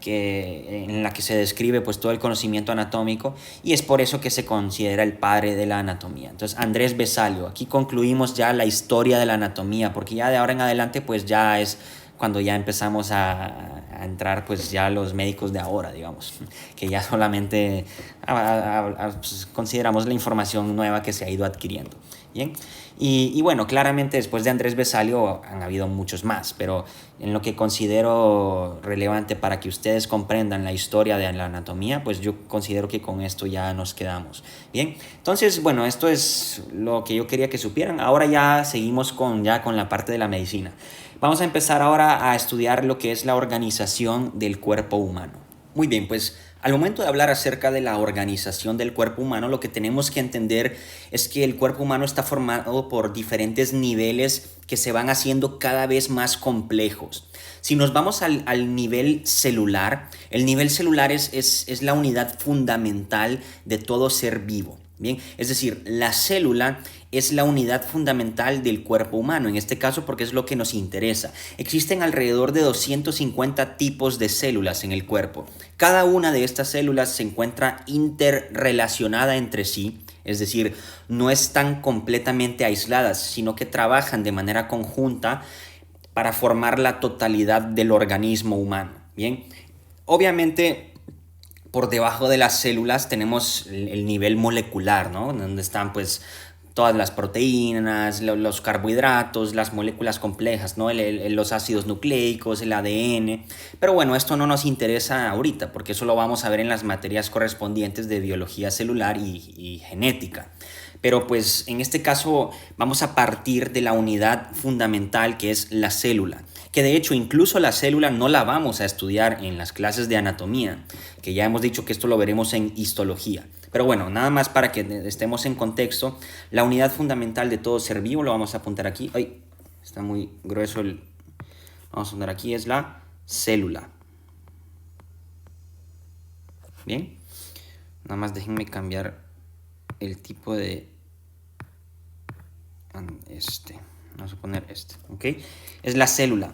en la que se describe pues todo el conocimiento anatómico, y es por eso que se considera el padre de la anatomía. Entonces, Andrés Vesalio. Aquí concluimos ya la historia de la anatomía, porque ya de ahora en adelante pues ya es cuando ya empezamos a a entrar pues ya los médicos de ahora, digamos, que ya solamente pues, consideramos la información nueva que se ha ido adquiriendo. Bien, y bueno, claramente después de Andrés Vesalio han habido muchos más, pero en lo que considero relevante para que ustedes comprendan la historia de la anatomía, pues yo considero que con esto ya nos quedamos. Bien, entonces, bueno, esto es lo que yo quería que supieran. Ahora ya seguimos con la parte de la medicina. Vamos a empezar ahora a estudiar lo que es la organización del cuerpo humano. Muy bien, pues al momento de hablar acerca de la organización del cuerpo humano, lo que tenemos que entender es que el cuerpo humano está formado por diferentes niveles que se van haciendo cada vez más complejos. Si nos vamos al nivel celular, el nivel celular es la unidad fundamental de todo ser vivo. Bien, es decir, la célula es la unidad fundamental del cuerpo humano, en este caso porque es lo que nos interesa. Existen alrededor de 250 tipos de células en el cuerpo. Cada una de estas células se encuentra interrelacionada entre sí, es decir, no están completamente aisladas, sino que trabajan de manera conjunta para formar la totalidad del organismo humano. Bien, obviamente por debajo de las células tenemos el nivel molecular, ¿no? Donde están pues todas las proteínas, los carbohidratos, las moléculas complejas, ¿no? Los ácidos nucleicos, el ADN. Pero bueno, esto no nos interesa ahorita porque eso lo vamos a ver en las materias correspondientes de biología celular y genética. Pero pues en este caso vamos a partir de la unidad fundamental que es la célula, que de hecho incluso la célula no la vamos a estudiar en las clases de anatomía, que ya hemos dicho que esto lo veremos en histología. Pero bueno, nada más para que estemos en contexto, la unidad fundamental de todo ser vivo, lo vamos a apuntar aquí. Ay, está muy grueso vamos a apuntar aquí, es la célula. Bien, nada más déjenme cambiar el tipo de... vamos a poner ¿ok? Es la célula.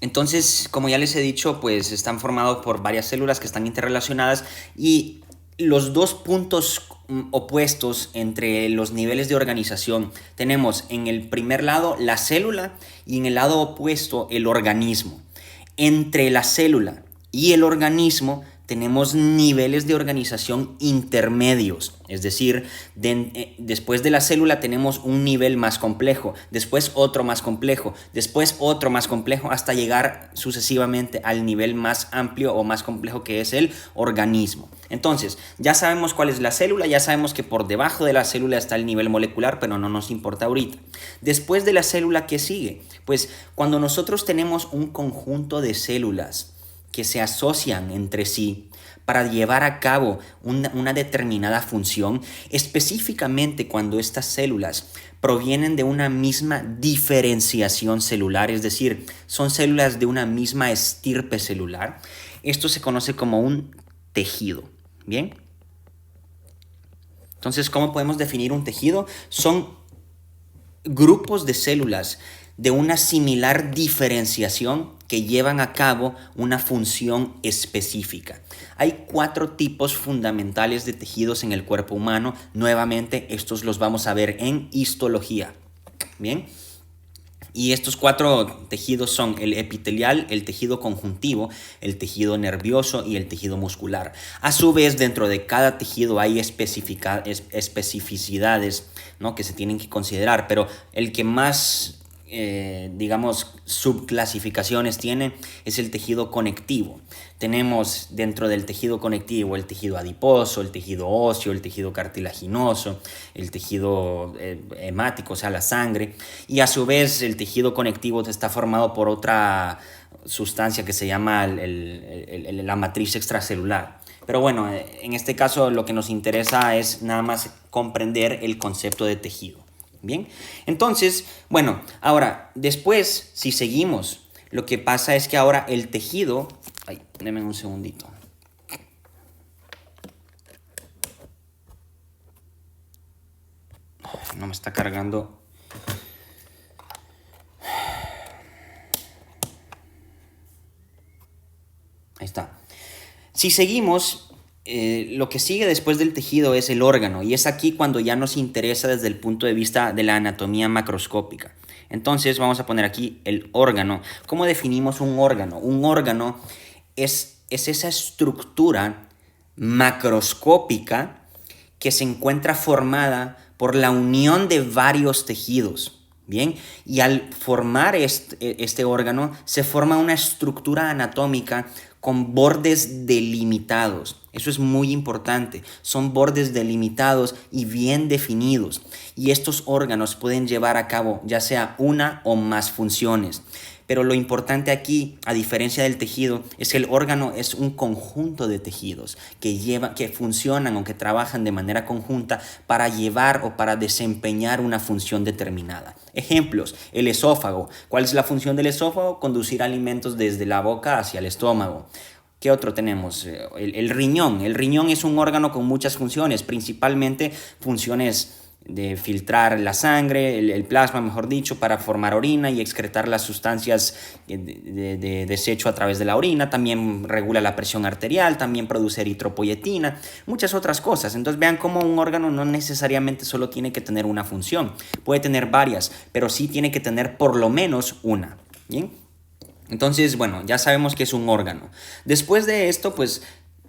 Entonces, como ya les he dicho, pues están formados por varias células que están interrelacionadas y los dos puntos opuestos entre los niveles de organización tenemos en el primer lado la célula y en el lado opuesto el organismo. Entre la célula y el organismo tenemos niveles de organización intermedios, es decir, después de la célula tenemos un nivel más complejo, después otro más complejo, después otro más complejo, hasta llegar sucesivamente al nivel más amplio o más complejo que es el organismo. Entonces, ya sabemos cuál es la célula, ya sabemos que por debajo de la célula está el nivel molecular, pero no nos importa ahorita. Después de la célula, ¿qué sigue? Pues cuando nosotros tenemos un conjunto de células que se asocian entre sí para llevar a cabo una determinada función, específicamente cuando estas células provienen de una misma diferenciación celular, es decir, son células de una misma estirpe celular. Esto se conoce como un tejido. ¿Bien? Entonces, ¿cómo podemos definir un tejido? Son grupos de células de una similar diferenciación que llevan a cabo una función específica. Hay 4 tipos fundamentales de tejidos en el cuerpo humano. Nuevamente, estos los vamos a ver en histología. Bien. Y estos 4 tejidos son el epitelial, el tejido conjuntivo, el tejido nervioso y el tejido muscular. A su vez, dentro de cada tejido hay especificidades, ¿no?, que se tienen que considerar, pero el que más, subclasificaciones tiene es el tejido conectivo. Tenemos dentro del tejido conectivo el tejido adiposo, el tejido óseo, el tejido cartilaginoso, el tejido hemático, o sea, la sangre. Y a su vez el tejido conectivo está formado por otra sustancia que se llama la matriz extracelular. Pero bueno, en este caso lo que nos interesa es nada más comprender el concepto de tejido. Bien, entonces, bueno, ahora, después, si seguimos, lo que pasa es que ahora el tejido... Ay, denme un segundito. No me está cargando. Ahí está. Si seguimos, lo que sigue después del tejido es el órgano, y es aquí cuando ya nos interesa desde el punto de vista de la anatomía macroscópica. Entonces vamos a poner aquí el órgano. ¿Cómo definimos un órgano? Un órgano es esa estructura macroscópica que se encuentra formada por la unión de varios tejidos. Bien, y al formar este órgano se forma una estructura anatómica con bordes delimitados. Eso es muy importante. Son bordes delimitados y bien definidos. Y estos órganos pueden llevar a cabo ya sea una o más funciones. Pero lo importante aquí, a diferencia del tejido, es que el órgano es un conjunto de tejidos que funcionan o que trabajan de manera conjunta para llevar o para desempeñar una función determinada. Ejemplos, el esófago. ¿Cuál es la función del esófago? Conducir alimentos desde la boca hacia el estómago. ¿Qué otro tenemos? El riñón. El riñón es un órgano con muchas funciones, principalmente funciones de filtrar la sangre, el plasma, mejor dicho, para formar orina y excretar las sustancias de desecho a través de la orina. También regula la presión arterial, también produce eritropoyetina, muchas otras cosas. Entonces vean cómo un órgano no necesariamente solo tiene que tener una función, puede tener varias, pero sí tiene que tener por lo menos una. ¿Bien? Entonces, bueno, ya sabemos que es un órgano. Después de esto, pues,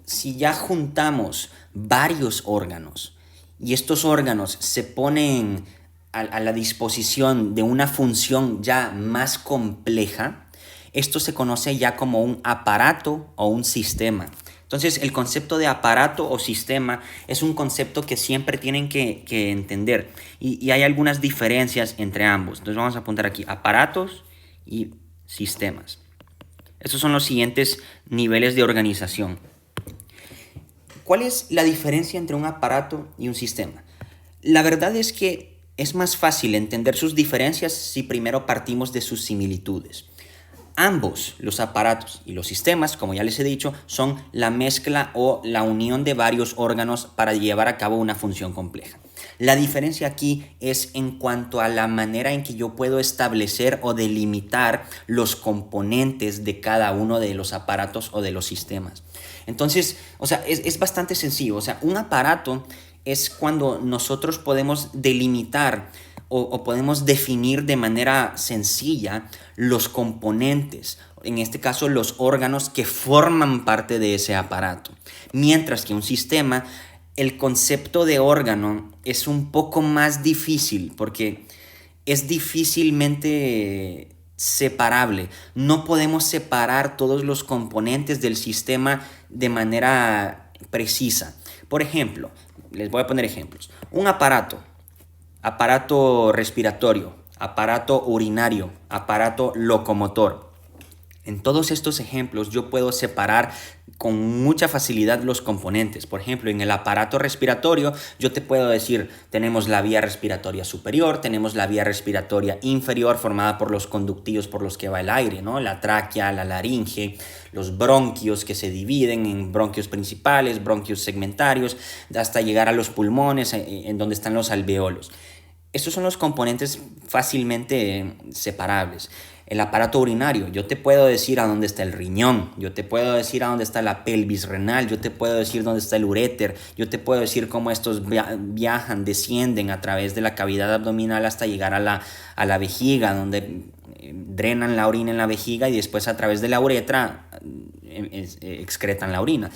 si ya juntamos varios órganos, y estos órganos se ponen a la disposición de una función ya más compleja, esto se conoce ya como un aparato o un sistema. Entonces, el concepto de aparato o sistema es un concepto que siempre tienen que entender y hay algunas diferencias entre ambos. Entonces, vamos a apuntar aquí aparatos y sistemas. Estos son los siguientes niveles de organización. ¿Cuál es la diferencia entre un aparato y un sistema? La verdad es que es más fácil entender sus diferencias si primero partimos de sus similitudes. Ambos, los aparatos y los sistemas, como ya les he dicho, son la mezcla o la unión de varios órganos para llevar a cabo una función compleja. La diferencia aquí es en cuanto a la manera en que yo puedo establecer o delimitar los componentes de cada uno de los aparatos o de los sistemas. Entonces, es bastante sencillo. Un aparato es cuando nosotros podemos delimitar o podemos definir de manera sencilla los componentes, en este caso los órganos que forman parte de ese aparato. Mientras que un sistema, el concepto de órgano es un poco más difícil porque es difícilmente separable. No podemos separar todos los componentes del sistema de manera precisa. Por ejemplo, les voy a poner ejemplos. Un aparato respiratorio, aparato urinario, aparato locomotor. En todos estos ejemplos yo puedo separar con mucha facilidad los componentes. Por ejemplo, en el aparato respiratorio yo te puedo decir, tenemos la vía respiratoria superior, tenemos la vía respiratoria inferior formada por los conductillos por los que va el aire, ¿no? La tráquea, la laringe, los bronquios que se dividen en bronquios principales, bronquios segmentarios, hasta llegar a los pulmones, en donde están los alveolos. Estos son los componentes fácilmente separables. El aparato urinario, yo te puedo decir a dónde está el riñón, yo te puedo decir a dónde está la pelvis renal, yo te puedo decir dónde está el uréter, yo te puedo decir cómo estos viajan, descienden a través de la cavidad abdominal hasta llegar a la vejiga, donde drenan la orina en la vejiga y después a través de la uretra excretan la orina.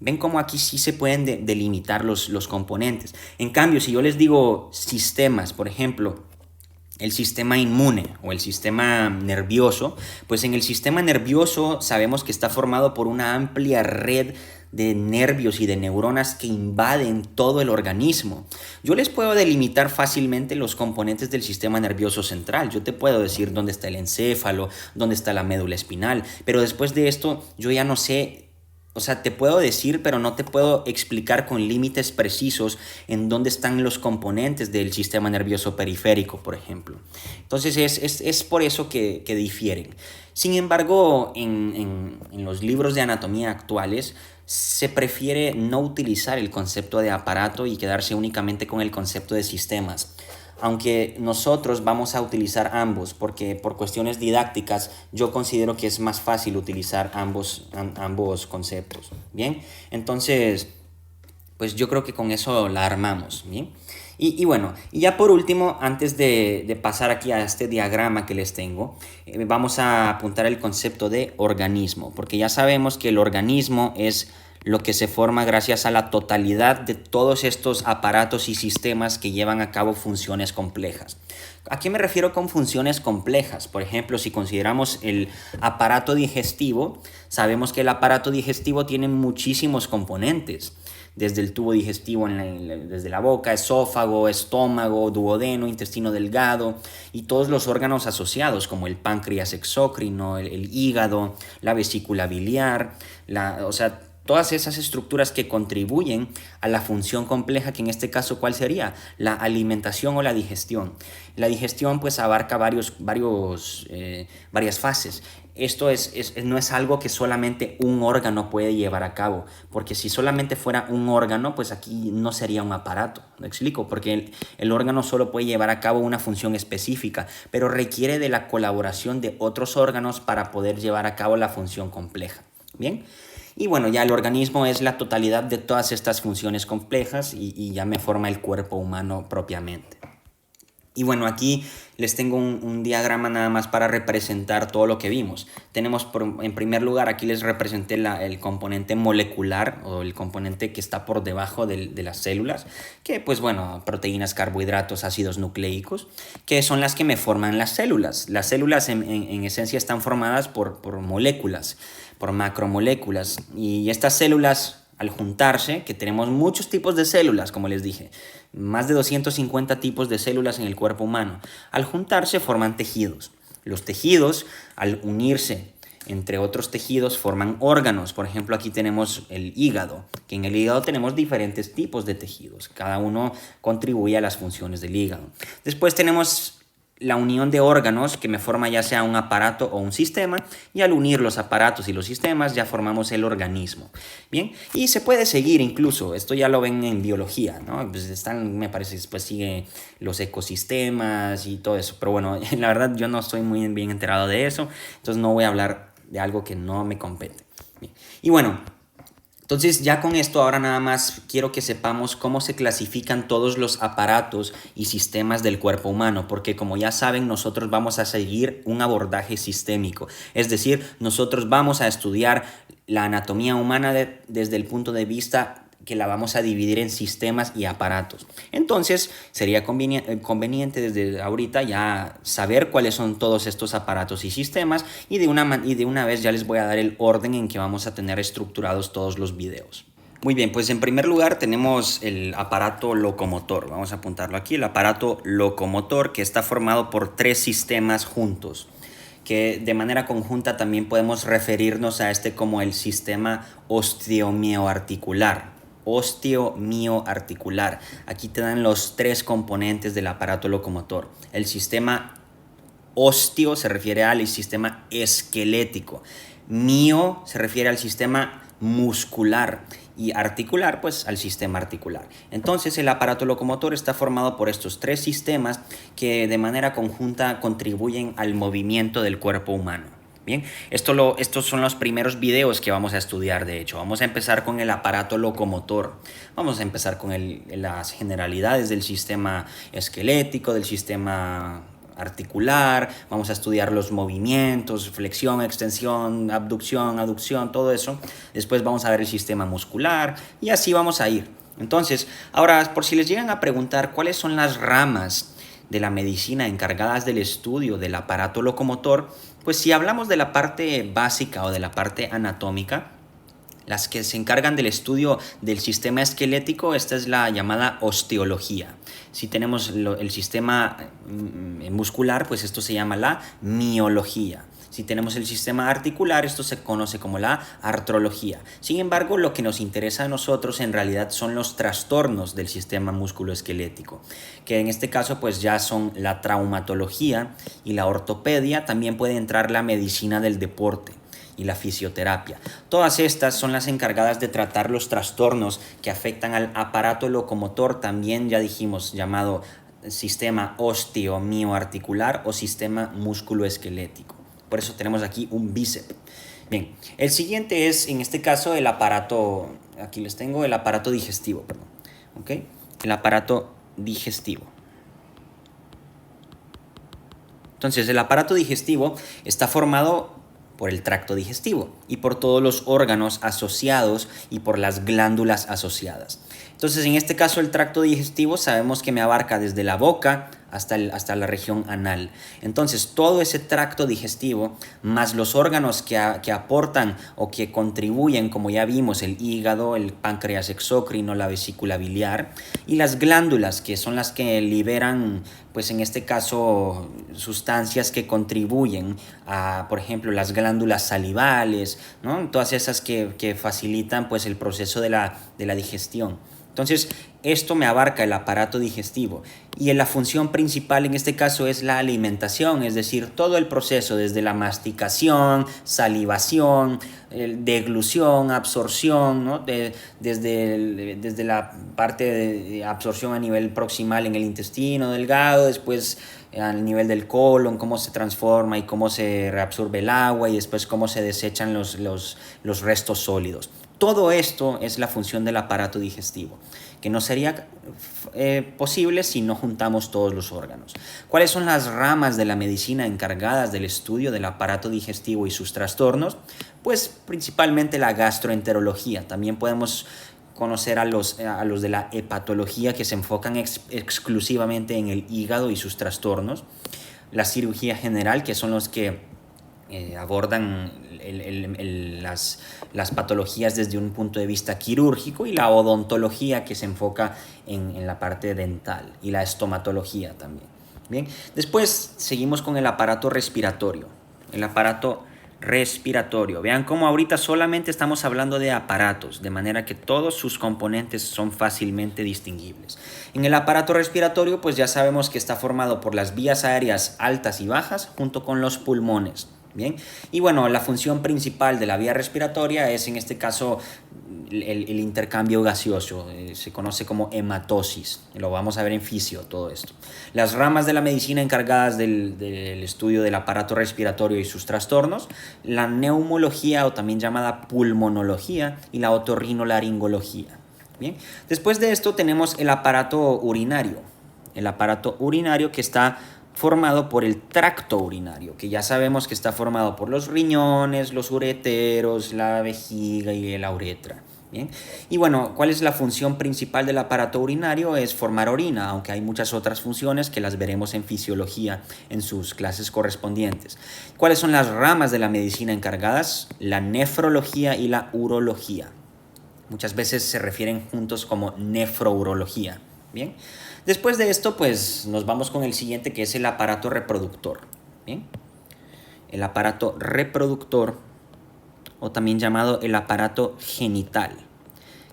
Ven cómo aquí sí se pueden delimitar los componentes. En cambio, si yo les digo sistemas, por ejemplo, el sistema inmune o el sistema nervioso, pues en el sistema nervioso sabemos que está formado por una amplia red de nervios y de neuronas que invaden todo el organismo. Yo les puedo delimitar fácilmente los componentes del sistema nervioso central. Yo te puedo decir dónde está el encéfalo, dónde está la médula espinal, pero después de esto yo ya no sé. Te puedo decir, pero no te puedo explicar con límites precisos en dónde están los componentes del sistema nervioso periférico, por ejemplo. Entonces es por eso que difieren. Sin embargo, en los libros de anatomía actuales se prefiere no utilizar el concepto de aparato y quedarse únicamente con el concepto de sistemas. Aunque nosotros vamos a utilizar ambos, porque por cuestiones didácticas yo considero que es más fácil utilizar ambos conceptos. Bien, entonces pues yo creo que con eso la armamos, ¿bien? Y bueno, y ya por último, antes de pasar aquí a este diagrama que les tengo, vamos a apuntar el concepto de organismo, porque ya sabemos que el organismo es lo que se forma gracias a la totalidad de todos estos aparatos y sistemas que llevan a cabo funciones complejas. ¿A qué me refiero con funciones complejas? Por ejemplo, si consideramos el aparato digestivo, sabemos que el aparato digestivo tiene muchísimos componentes, desde el tubo digestivo desde la boca, esófago, estómago, duodeno, intestino delgado y todos los órganos asociados como el páncreas exócrino, el hígado, la vesícula biliar, o sea, todas esas estructuras que contribuyen a la función compleja, que en este caso, ¿cuál sería? La alimentación o la digestión. La digestión pues abarca varias fases. Esto no es algo que solamente un órgano puede llevar a cabo, porque si solamente fuera un órgano, pues aquí no sería un aparato. ¿Me explico? Porque el órgano solo puede llevar a cabo una función específica, pero requiere de la colaboración de otros órganos para poder llevar a cabo la función compleja. ¿Bien? Y bueno, ya el organismo es la totalidad de todas estas funciones complejas y ya me forma el cuerpo humano propiamente. Y bueno, aquí les tengo un diagrama nada más para representar todo lo que vimos. Tenemos en primer lugar, aquí les representé el componente molecular o el componente que está por debajo de las células, que pues bueno, proteínas, carbohidratos, ácidos nucleicos, que son las que me forman las células. Las células en esencia están formadas por moléculas, por macromoléculas, y estas células al juntarse, que tenemos muchos tipos de células, como les dije, más de 250 tipos de células en el cuerpo humano, al juntarse forman tejidos. Los tejidos, al unirse entre otros tejidos, forman órganos. Por ejemplo, aquí tenemos el hígado, que en el hígado tenemos diferentes tipos de tejidos. Cada uno contribuye a las funciones del hígado. Después tenemos la unión de órganos que me forma ya sea un aparato o un sistema, y al unir los aparatos y los sistemas ya formamos el organismo. Bien, y se puede seguir incluso, esto ya lo ven en biología, ¿no? Pues me parece, después sigue los ecosistemas y todo eso, pero bueno, la verdad yo no estoy muy bien enterado de eso, entonces no voy a hablar de algo que no me compete. Bien. Y bueno, entonces ya con esto ahora nada más quiero que sepamos cómo se clasifican todos los aparatos y sistemas del cuerpo humano, porque como ya saben nosotros vamos a seguir un abordaje sistémico, es decir, nosotros vamos a estudiar la anatomía humana desde el punto de vista que la vamos a dividir en sistemas y aparatos. Entonces sería conveniente desde ahorita ya saber cuáles son todos estos aparatos y sistemas, y de una vez ya les voy a dar el orden en que vamos a tener estructurados todos los videos. Muy bien, pues en primer lugar tenemos el aparato locomotor. Vamos a apuntarlo aquí, el aparato locomotor, que está formado por 3 sistemas juntos, que de manera conjunta también podemos referirnos a este como el sistema osteomioarticular. Osteomioarticular. Aquí te dan los 3 componentes del aparato locomotor. El sistema osteo se refiere al sistema esquelético. Mio se refiere al sistema muscular y articular pues al sistema articular. Entonces el aparato locomotor está formado por estos 3 sistemas que de manera conjunta contribuyen al movimiento del cuerpo humano. Bien, estos son los primeros videos que vamos a estudiar. De hecho, vamos a empezar con el aparato locomotor. Vamos a empezar con las generalidades del sistema esquelético, del sistema articular. Vamos a estudiar los movimientos, flexión, extensión, abducción, aducción, todo eso. Después vamos a ver el sistema muscular y así vamos a ir. Entonces, ahora, por si les llegan a preguntar cuáles son las ramas de la medicina encargadas del estudio del aparato locomotor, pues si hablamos de la parte básica o de la parte anatómica, las que se encargan del estudio del sistema esquelético, esta es la llamada osteología. Si tenemos el sistema muscular, pues esto se llama la miología. Si tenemos el sistema articular, esto se conoce como la artrología. Sin embargo, lo que nos interesa a nosotros en realidad son los trastornos del sistema musculoesquelético, que en este caso pues ya son la traumatología y la ortopedia. También puede entrar la medicina del deporte y la fisioterapia. Todas estas son las encargadas de tratar los trastornos que afectan al aparato locomotor, también ya dijimos llamado sistema osteomioarticular o sistema musculoesquelético. Por eso tenemos aquí un bíceps. Bien, el siguiente es, en este caso, el aparato aquí les tengo el aparato digestivo, perdón. ¿Ok? El aparato digestivo. Entonces, el aparato digestivo está formado por el tracto digestivo y por todos los órganos asociados y por las glándulas asociadas. Entonces, en este caso, el tracto digestivo sabemos que me abarca desde la boca hasta la región anal. Entonces, todo ese tracto digestivo, más los órganos que aportan o que contribuyen, como ya vimos, el hígado, el páncreas exócrino, la vesícula biliar, y las glándulas, que son las que liberan, pues en este caso, sustancias que contribuyen a, por ejemplo, las glándulas salivales, ¿no? Todas esas que facilitan, pues, el proceso de la digestión. Entonces, esto me abarca el aparato digestivo y la función principal en este caso es la alimentación, es decir, todo el proceso desde la masticación, salivación, deglución, absorción, ¿no? desde la parte de absorción a nivel proximal en el intestino delgado, después al nivel del colon, cómo se transforma y cómo se reabsorbe el agua y después cómo se desechan los restos sólidos. Todo esto es la función del aparato digestivo, que no sería posible si no juntamos todos los órganos. ¿Cuáles son las ramas de la medicina encargadas del estudio del aparato digestivo y sus trastornos? Pues principalmente la gastroenterología. También podemos conocer a los de la hepatología, que se enfocan exclusivamente en el hígado y sus trastornos. La cirugía general, que son los que abordan las patologías desde un punto de vista quirúrgico, y la odontología, que se enfoca en la parte dental, y la estomatología también. Bien, después seguimos con el aparato respiratorio. El aparato respiratorio. Vean cómo ahorita solamente estamos hablando de aparatos, de manera que todos sus componentes son fácilmente distinguibles. En el aparato respiratorio, pues ya sabemos que está formado por las vías aéreas altas y bajas junto con los pulmones. Bien, y bueno, la función principal de la vía respiratoria es en este caso el intercambio gaseoso, se conoce como hematosis, lo vamos a ver en fisio todo esto. Las ramas de la medicina encargadas del estudio del aparato respiratorio y sus trastornos: la neumología, o también llamada pulmonología, y la otorrinolaringología. Bien, después de esto tenemos el aparato urinario. El aparato urinario, que está formado por el tracto urinario, que ya sabemos que está formado por los riñones, los ureteros, la vejiga y la uretra. Bien. Y bueno, ¿cuál es la función principal del aparato urinario? Es formar orina, aunque hay muchas otras funciones que las veremos en fisiología en sus clases correspondientes. ¿Cuáles son las ramas de la medicina encargadas? La nefrología y la urología. Muchas veces se refieren juntos como nefrourología. Bien. Después de esto, pues nos vamos con el siguiente, que es el aparato reproductor. Bien. El aparato reproductor, o también llamado el aparato genital,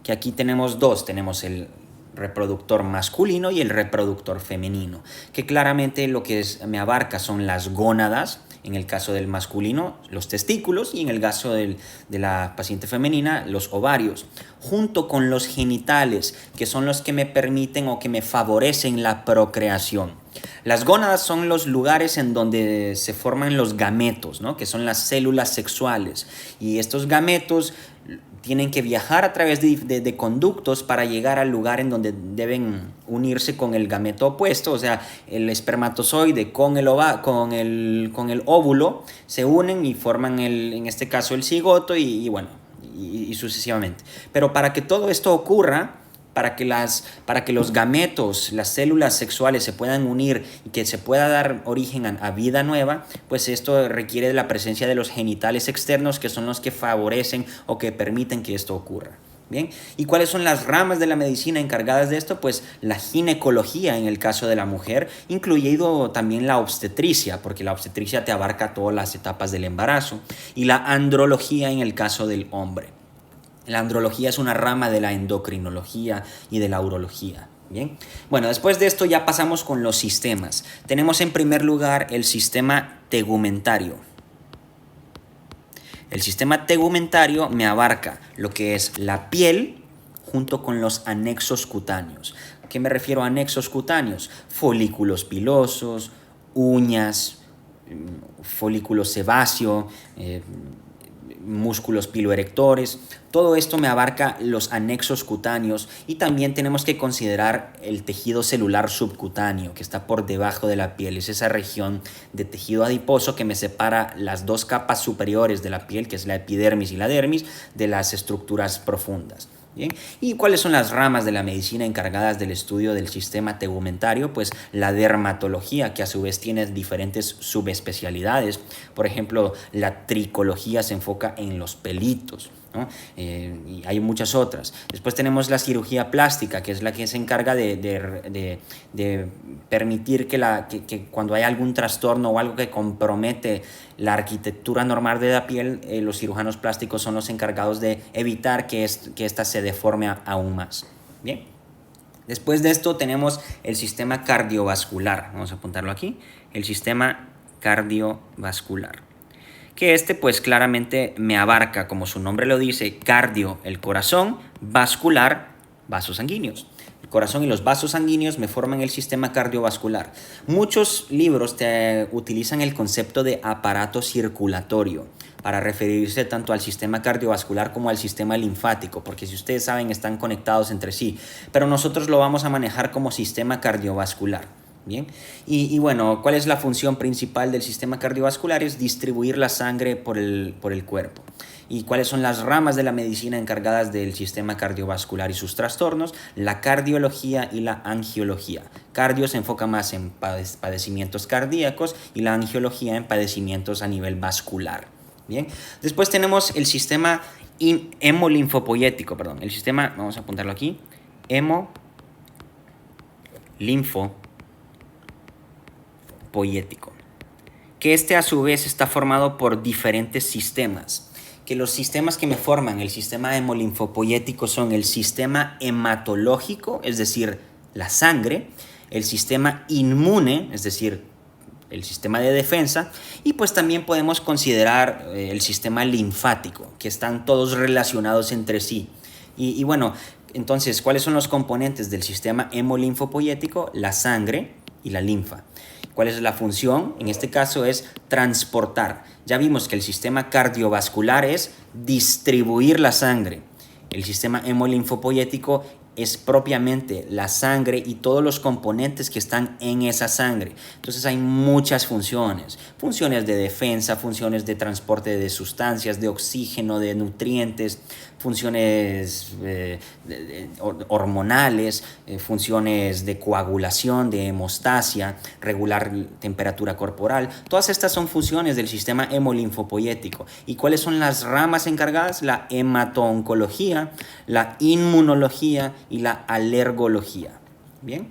que aquí tenemos dos: tenemos el reproductor masculino y el reproductor femenino, que claramente lo que me abarca son las gónadas, en el caso del masculino los testículos, y en el caso de la paciente femenina los ovarios, junto con los genitales, que son los que me permiten o que me favorecen la procreación. Las gónadas son los lugares en donde se forman los gametos, ¿no? Que son las células sexuales, y estos gametos tienen que viajar a través de conductos para llegar al lugar en donde deben unirse con el gameto opuesto, o sea, el espermatozoide con el óvulo se unen y forman en este caso el cigoto, y bueno, y sucesivamente. Pero para que todo esto ocurra, para que los gametos, las células sexuales, se puedan unir y que se pueda dar origen a vida nueva, pues esto requiere de la presencia de los genitales externos, que son los que favorecen o que permiten que esto ocurra. Bien, ¿y cuáles son las ramas de la medicina encargadas de esto? Pues la ginecología en el caso de la mujer, incluido también la obstetricia, porque la obstetricia te abarca todas las etapas del embarazo, y la andrología en el caso del hombre. La andrología es una rama de la endocrinología y de la urología. Bien. Bueno, después de esto ya pasamos con los sistemas. Tenemos en primer lugar el sistema tegumentario. El sistema tegumentario me abarca lo que es la piel junto con los anexos cutáneos. ¿A qué me refiero a anexos cutáneos? Folículos pilosos, uñas, folículo sebáceo, músculos piloerectores. Todo esto me abarca los anexos cutáneos y también tenemos que considerar el tejido celular subcutáneo que está por debajo de la piel. Es esa región de tejido adiposo que me separa las dos capas superiores de la piel, que es la epidermis y la dermis, de las estructuras profundas. ¿Bien? ¿Y cuáles son las ramas de la medicina encargadas del estudio del sistema tegumentario? Pues la dermatología, que a su vez tiene diferentes subespecialidades. Por ejemplo, la tricología se enfoca en los pelitos, ¿no? Y hay muchas otras. Después tenemos la cirugía plástica, que es la que se encarga de permitir que cuando hay algún trastorno o algo que compromete la arquitectura normal de la piel, los cirujanos plásticos son los encargados de evitar que ésta se deforme aún más. Bien. Después de esto tenemos el sistema cardiovascular. Vamos a apuntarlo aquí. El sistema cardiovascular. Que pues claramente me abarca, como su nombre lo dice, cardio, el corazón, vascular, vasos sanguíneos. El corazón y los vasos sanguíneos me forman el sistema cardiovascular. Muchos libros te utilizan el concepto de aparato circulatorio para referirse tanto al sistema cardiovascular como al sistema linfático, porque si ustedes saben están conectados entre sí, pero nosotros lo vamos a manejar como sistema cardiovascular. Bien, y bueno, ¿cuál es la función principal del sistema cardiovascular? Es distribuir la sangre por el cuerpo. ¿Y cuáles son las ramas de la medicina encargadas del sistema cardiovascular y sus trastornos? La cardiología y la angiología. Cardio se enfoca más en padecimientos cardíacos y la angiología en padecimientos a nivel vascular. Bien, después tenemos el sistema hemolinfopoyético, el sistema, vamos a apuntarlo aquí, hemolinfopoyético, que a su vez está formado por diferentes sistemas, que los sistemas que me forman el sistema hemolinfopoyético son el sistema hematológico, es decir, la sangre, el sistema inmune, es decir, el sistema de defensa, y pues también podemos considerar el sistema linfático, que están todos relacionados entre sí. Y bueno, entonces, ¿cuáles son los componentes del sistema hemolinfopoyético? La sangre y la linfa. ¿Cuál es la función? En este caso es transportar. Ya vimos que el sistema cardiovascular es distribuir la sangre. El sistema hemolinfopoyético es propiamente la sangre y todos los componentes que están en esa sangre. Entonces hay muchas funciones. Funciones de defensa, funciones de transporte de sustancias, de oxígeno, de nutrientes, funciones hormonales, funciones de coagulación, de hemostasia, regular temperatura corporal. Todas estas son funciones del sistema hemolinfopoyético. ¿Y cuáles son las ramas encargadas? La hemato-oncología, la inmunología y la alergología. Bien,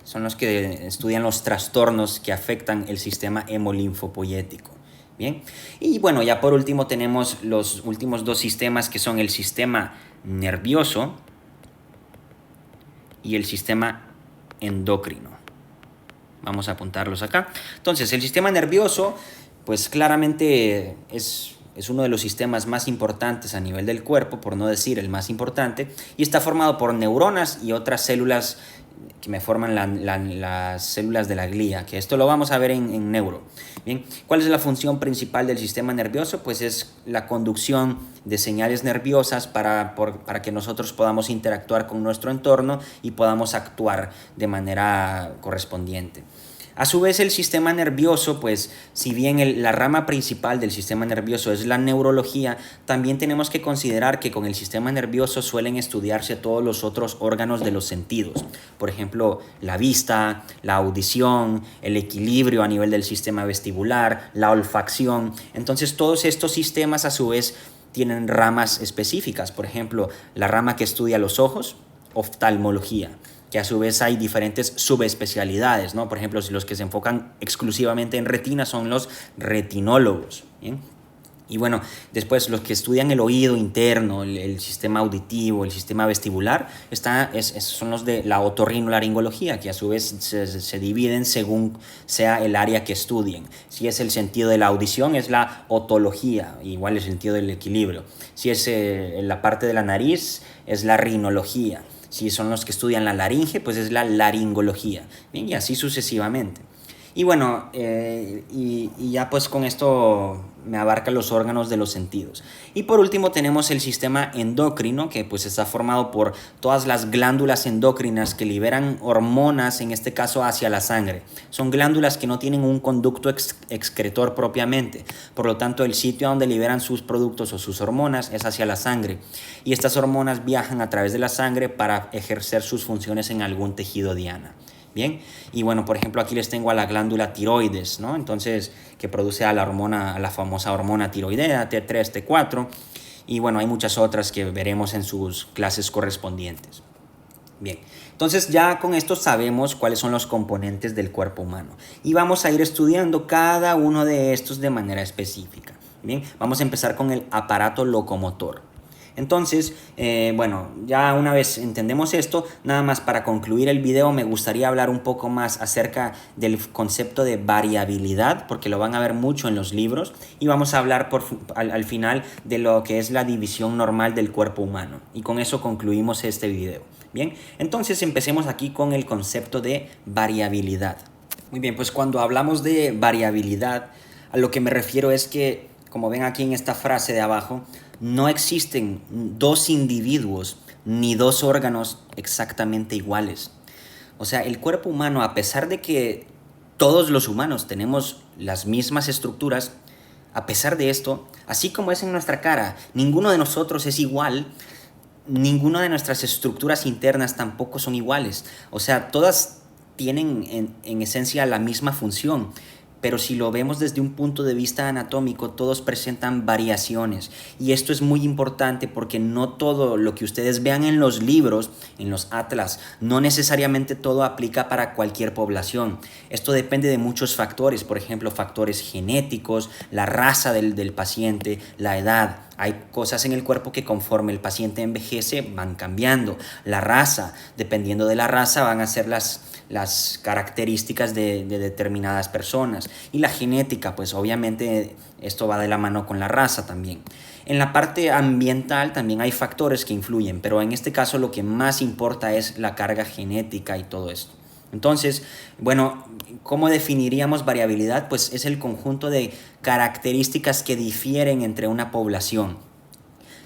son los que estudian los trastornos que afectan el sistema hemolinfopoyético. Bien, y bueno, ya por último tenemos los últimos dos sistemas, que son el sistema nervioso y el sistema endocrino. Vamos a apuntarlos acá. Entonces, el sistema nervioso, pues claramente es uno de los sistemas más importantes a nivel del cuerpo, por no decir el más importante, y está formado por neuronas y otras células que me forman las células de la glía, que esto lo vamos a ver en neuro. Bien, ¿cuál es la función principal del sistema nervioso? Pues es la conducción de señales nerviosas para que nosotros podamos interactuar con nuestro entorno y podamos actuar de manera correspondiente. A su vez, el sistema nervioso, pues si bien la rama principal del sistema nervioso es la neurología, también tenemos que considerar que con el sistema nervioso suelen estudiarse todos los otros órganos de los sentidos. Por ejemplo, la vista, la audición, el equilibrio a nivel del sistema vestibular, la olfacción. Entonces, todos estos sistemas a su vez tienen ramas específicas. Por ejemplo, la rama que estudia los ojos, oftalmología, que a su vez hay diferentes subespecialidades, ¿no? Por ejemplo, si los que se enfocan exclusivamente en retina son los retinólogos, ¿bien? Y bueno, después los que estudian el oído interno, el sistema auditivo, el sistema vestibular, son los de la otorrinolaringología, que a su vez se dividen según sea el área que estudien. Si es el sentido de la audición, es la otología, igual el sentido del equilibrio. Si es la parte de la nariz, es la rinología. Si son los que estudian la laringe, pues es la laringología. Bien, y así sucesivamente. Y bueno, y ya pues con esto me abarca los órganos de los sentidos. Y por último tenemos el sistema endocrino, que pues está formado por todas las glándulas endócrinas que liberan hormonas, en este caso hacia la sangre. Son glándulas que no tienen un conducto excretor propiamente, por lo tanto el sitio donde liberan sus productos o sus hormonas es hacia la sangre. Y estas hormonas viajan a través de la sangre para ejercer sus funciones en algún tejido diana. Bien, y bueno, por ejemplo, aquí les tengo a la glándula tiroides, ¿no? Entonces, que produce a la famosa hormona tiroidea, T3, T4, y bueno, hay muchas otras que veremos en sus clases correspondientes. Bien, entonces ya con esto sabemos cuáles son los componentes del cuerpo humano y vamos a ir estudiando cada uno de estos de manera específica. Bien, vamos a empezar con el aparato locomotor. Entonces, bueno, ya una vez entendemos esto, nada más para concluir el video me gustaría hablar un poco más acerca del concepto de variabilidad, porque lo van a ver mucho en los libros, y vamos a hablar al final de lo que es la división normal del cuerpo humano. Y con eso concluimos este video. Bien, entonces empecemos aquí con el concepto de variabilidad. Muy bien, pues cuando hablamos de variabilidad, a lo que me refiero es que, como ven aquí en esta frase de abajo, no existen dos individuos ni dos órganos exactamente iguales. O sea, el cuerpo humano, a pesar de que todos los humanos tenemos las mismas estructuras, a pesar de esto, así como es en nuestra cara, ninguno de nosotros es igual, ninguna de nuestras estructuras internas tampoco son iguales. O sea, todas tienen en esencia la misma función. Pero si lo vemos desde un punto de vista anatómico, todos presentan variaciones. Y esto es muy importante porque no todo lo que ustedes vean en los libros, en los atlas, no necesariamente todo aplica para cualquier población. Esto depende de muchos factores, por ejemplo, factores genéticos, la raza del paciente, la edad. Hay cosas en el cuerpo que conforme el paciente envejece van cambiando. La raza, dependiendo de la raza, van a ser las características de determinadas personas. Y la genética, pues obviamente esto va de la mano con la raza también. En la parte ambiental también hay factores que influyen, pero en este caso lo que más importa es la carga genética y todo esto. Entonces, bueno, ¿cómo definiríamos variabilidad? Pues es el conjunto de características que difieren entre una población.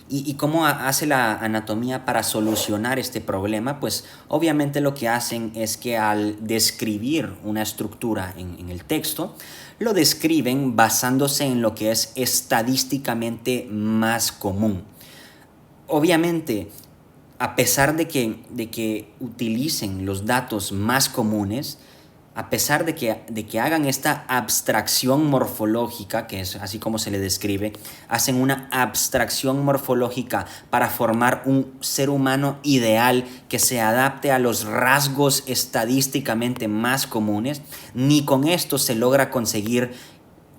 ¿Y cómo hace la anatomía para solucionar este problema? Pues obviamente lo que hacen es que al describir una estructura en el texto, lo describen basándose en lo que es estadísticamente más común. Obviamente, a pesar de que utilicen los datos más comunes, a pesar de que hagan esta abstracción morfológica, que es así como se le describe, hacen una abstracción morfológica para formar un ser humano ideal que se adapte a los rasgos estadísticamente más comunes, ni con esto se logra conseguir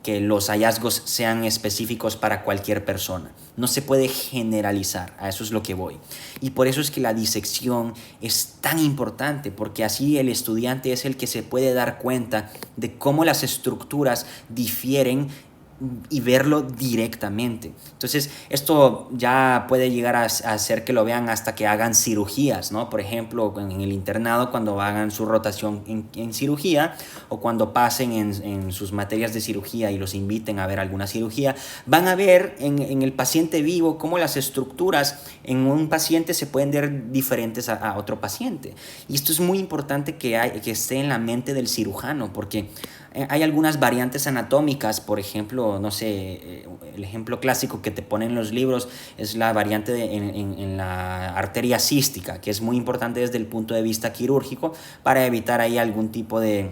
que los hallazgos sean específicos para cualquier persona. No se puede generalizar, a eso es lo que voy. Y por eso es que la disección es tan importante, porque así el estudiante es el que se puede dar cuenta de cómo las estructuras difieren y verlo directamente. Entonces, esto ya puede llegar a hacer que lo vean hasta que hagan cirugías, ¿no? Por ejemplo, en el internado, cuando hagan su rotación en cirugía o cuando pasen en sus materias de cirugía y los inviten a ver alguna cirugía, van a ver en el paciente vivo cómo las estructuras en un paciente se pueden ver diferentes a otro paciente. Y esto es muy importante que esté en la mente del cirujano, porque hay algunas variantes anatómicas, por ejemplo, no sé, el ejemplo clásico que te ponen en los libros es la variante en la arteria cística, que es muy importante desde el punto de vista quirúrgico para evitar ahí algún tipo de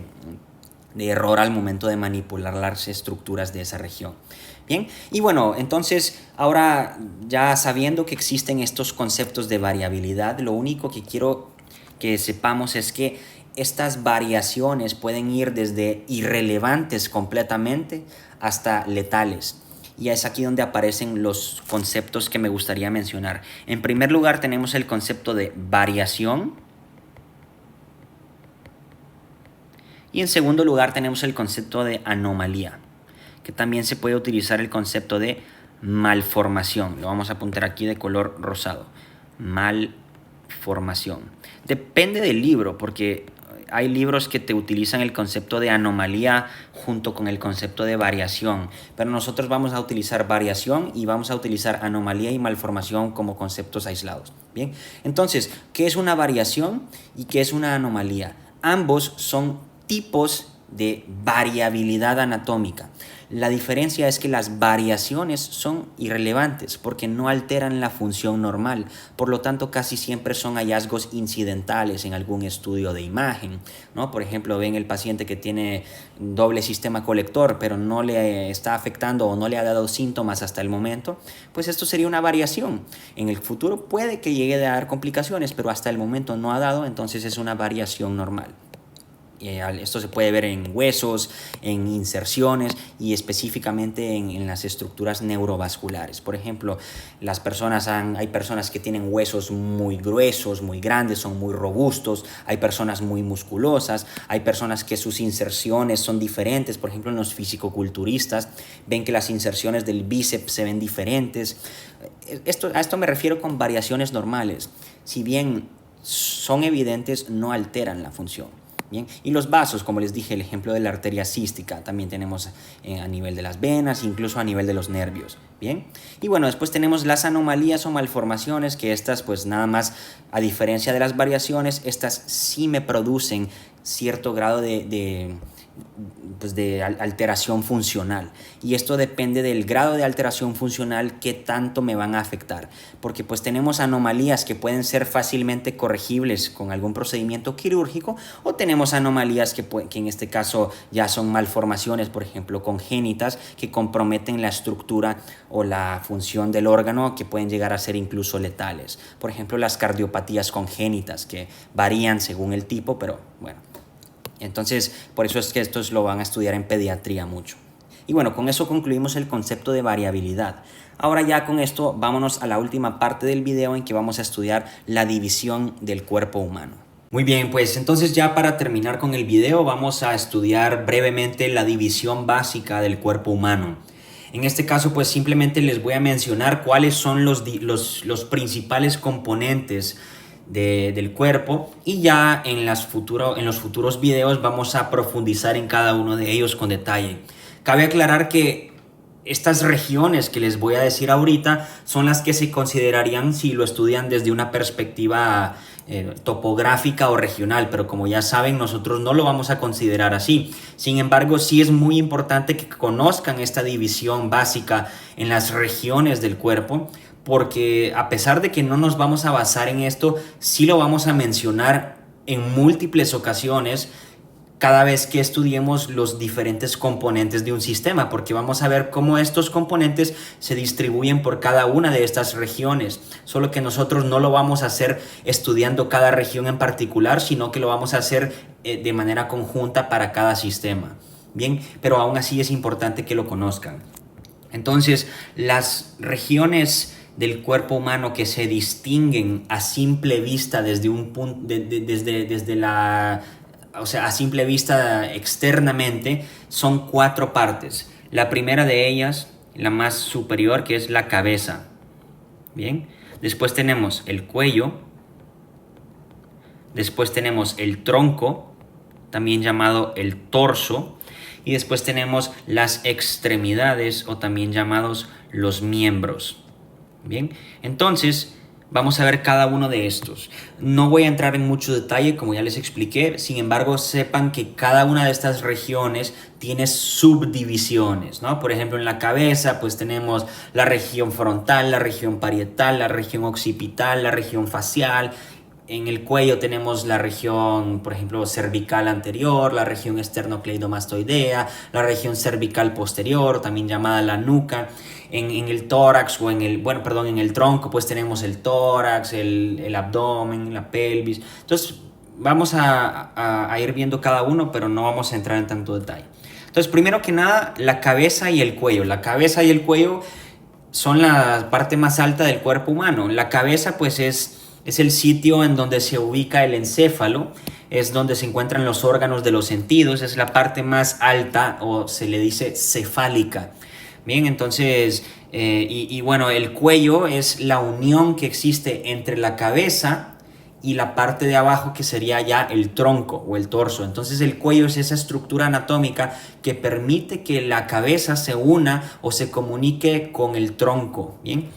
error al momento de manipular las estructuras de esa región. Bien, y bueno, entonces ahora ya sabiendo que existen estos conceptos de variabilidad, lo único que quiero que sepamos es que estas variaciones pueden ir desde irrelevantes completamente hasta letales. Y es aquí donde aparecen los conceptos que me gustaría mencionar. En primer lugar tenemos el concepto de variación. Y en segundo lugar tenemos el concepto de anomalía, que también se puede utilizar el concepto de malformación. Lo vamos a apuntar aquí de color rosado. Malformación. Depende del libro, porque hay libros que te utilizan el concepto de anomalía junto con el concepto de variación, pero nosotros vamos a utilizar variación y vamos a utilizar anomalía y malformación como conceptos aislados. Bien, entonces, ¿qué es una variación y qué es una anomalía? Ambos son tipos de variabilidad anatómica. La diferencia es que las variaciones son irrelevantes porque no alteran la función normal, por lo tanto casi siempre son hallazgos incidentales en algún estudio de imagen, ¿no? Por ejemplo, ven el paciente que tiene doble sistema colector pero no le está afectando o no le ha dado síntomas hasta el momento, pues esto sería una variación. En el futuro puede que llegue a dar complicaciones, pero hasta el momento no ha dado, entonces es una variación normal. Esto se puede ver en huesos, en inserciones y específicamente en las estructuras neurovasculares. Por ejemplo, hay personas que tienen huesos muy gruesos, muy grandes, son muy robustos, hay personas muy musculosas, hay personas que sus inserciones son diferentes. Por ejemplo, en los fisicoculturistas ven que las inserciones del bíceps se ven diferentes. A esto me refiero con variaciones normales. Si bien son evidentes, no alteran la función. Bien. Y los vasos, como les dije, el ejemplo de la arteria cística, también tenemos a nivel de las venas, incluso a nivel de los nervios. Bien. Y bueno, después tenemos las anomalías o malformaciones, que estas pues nada más, a diferencia de las variaciones, estas sí me producen cierto grado de alteración funcional, y esto depende del grado de alteración funcional que tanto me van a afectar, porque pues tenemos anomalías que pueden ser fácilmente corregibles con algún procedimiento quirúrgico, o tenemos anomalías que en este caso ya son malformaciones, por ejemplo congénitas, que comprometen la estructura o la función del órgano, que pueden llegar a ser incluso letales. Por ejemplo, las cardiopatías congénitas, que varían según el tipo, pero bueno. Entonces, por eso es que estos lo van a estudiar en pediatría mucho. Y bueno, con eso concluimos el concepto de variabilidad. Ahora ya con esto vámonos a la última parte del video en que vamos a estudiar la división del cuerpo humano. Muy bien, pues entonces ya para terminar con el video vamos a estudiar brevemente la división básica del cuerpo humano. En este caso pues simplemente les voy a mencionar cuáles son los principales componentes del cuerpo, y ya en los futuros videos vamos a profundizar en cada uno de ellos con detalle. Cabe aclarar que estas regiones que les voy a decir ahorita son las que se considerarían si lo estudian desde una perspectiva topográfica o regional, pero como ya saben, nosotros no lo vamos a considerar así. Sin embargo, sí es muy importante que conozcan esta división básica en las regiones del cuerpo, porque a pesar de que no nos vamos a basar en esto, sí lo vamos a mencionar en múltiples ocasiones cada vez que estudiemos los diferentes componentes de un sistema, porque vamos a ver cómo estos componentes se distribuyen por cada una de estas regiones, solo que nosotros no lo vamos a hacer estudiando cada región en particular, sino que lo vamos a hacer de manera conjunta para cada sistema. Bien, pero aún así es importante que lo conozcan. Entonces, las regiones del cuerpo humano que se distinguen a simple vista desde un punto, a simple vista externamente, son 4 partes. La primera de ellas, la más superior, que es la cabeza. Bien. Después tenemos el cuello. Después tenemos el tronco, también llamado el torso. Y después tenemos las extremidades, o también llamados los miembros. Bien, entonces vamos a ver cada uno de estos. No voy a entrar en mucho detalle, como ya les expliqué. Sin embargo, sepan que cada una de estas regiones tiene subdivisiones, ¿no? Por ejemplo, en la cabeza pues tenemos la región frontal, la región parietal, la región occipital, la región facial. En el cuello tenemos la región, por ejemplo, cervical anterior, la región esternocleidomastoidea, la región cervical posterior, también llamada la nuca. En el tórax en el tronco pues tenemos el tórax, el abdomen, la pelvis. Entonces vamos a ir viendo cada uno, pero no vamos a entrar en tanto detalle. Entonces, primero que nada, la cabeza y el cuello. La cabeza y el cuello son la parte más alta del cuerpo humano. La cabeza pues es el sitio en donde se ubica el encéfalo, es donde se encuentran los órganos de los sentidos, es la parte más alta, o se le dice cefálica. Bien, entonces, bueno, el cuello es la unión que existe entre la cabeza y la parte de abajo que sería ya el tronco o el torso. Entonces el cuello es esa estructura anatómica que permite que la cabeza se una o se comunique con el tronco, ¿bien?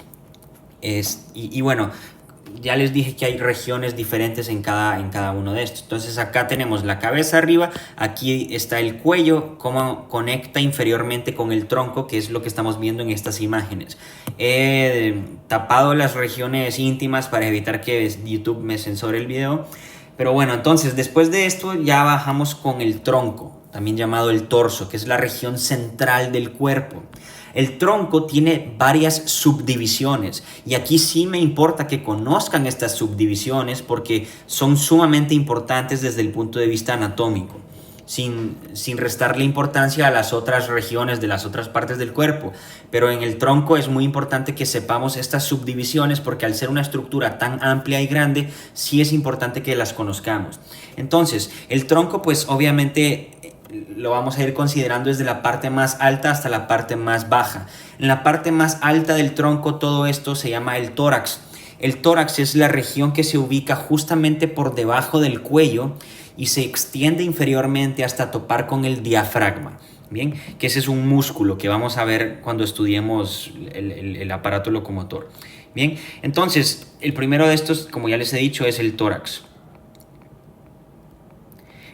Y bueno, ya les dije que hay regiones diferentes en cada uno de estos. Entonces acá tenemos la cabeza arriba, aquí está el cuello, cómo conecta inferiormente con el tronco, que es lo que estamos viendo en estas imágenes. He tapado las regiones íntimas para evitar que YouTube me censure el video. Pero bueno, entonces después de esto ya bajamos con el tronco, también llamado el torso, que es la región central del cuerpo. El tronco tiene varias subdivisiones y aquí sí me importa que conozcan estas subdivisiones porque son sumamente importantes desde el punto de vista anatómico, sin restarle importancia a las otras regiones de las otras partes del cuerpo. Pero en el tronco es muy importante que sepamos estas subdivisiones porque al ser una estructura tan amplia y grande, sí es importante que las conozcamos. Entonces, el tronco pues obviamente lo vamos a ir considerando desde la parte más alta hasta la parte más baja. En la parte más alta del tronco todo esto se llama el tórax. El tórax es la región que se ubica justamente por debajo del cuello y se extiende inferiormente hasta topar con el diafragma. Bien, que ese es un músculo que vamos a ver cuando estudiemos el aparato locomotor. Bien, entonces el primero de estos, como ya les he dicho, es el tórax.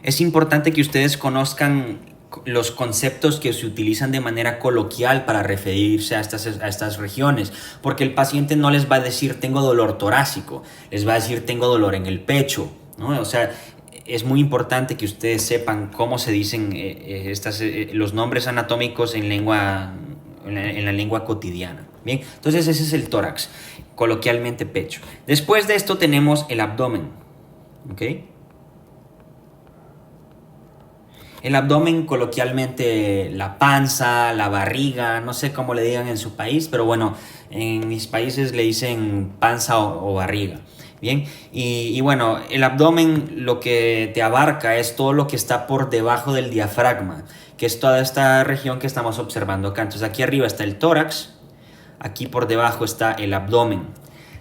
Es importante que ustedes conozcan los conceptos que se utilizan de manera coloquial para referirse a estas regiones, porque el paciente no les va a decir tengo dolor torácico, les va a decir tengo dolor en el pecho, ¿no? O sea, es muy importante que ustedes sepan cómo se dicen los nombres anatómicos en la lengua cotidiana. Bien, entonces ese es el tórax, coloquialmente pecho. Después de esto tenemos el abdomen, ¿ok? El abdomen, coloquialmente la panza, la barriga, no sé cómo le digan en su país, pero bueno, en mis países le dicen panza o barriga. Bien, y bueno, el abdomen lo que te abarca es todo lo que está por debajo del diafragma, que es toda esta región que estamos observando acá. Entonces aquí arriba está el tórax, aquí por debajo está el abdomen.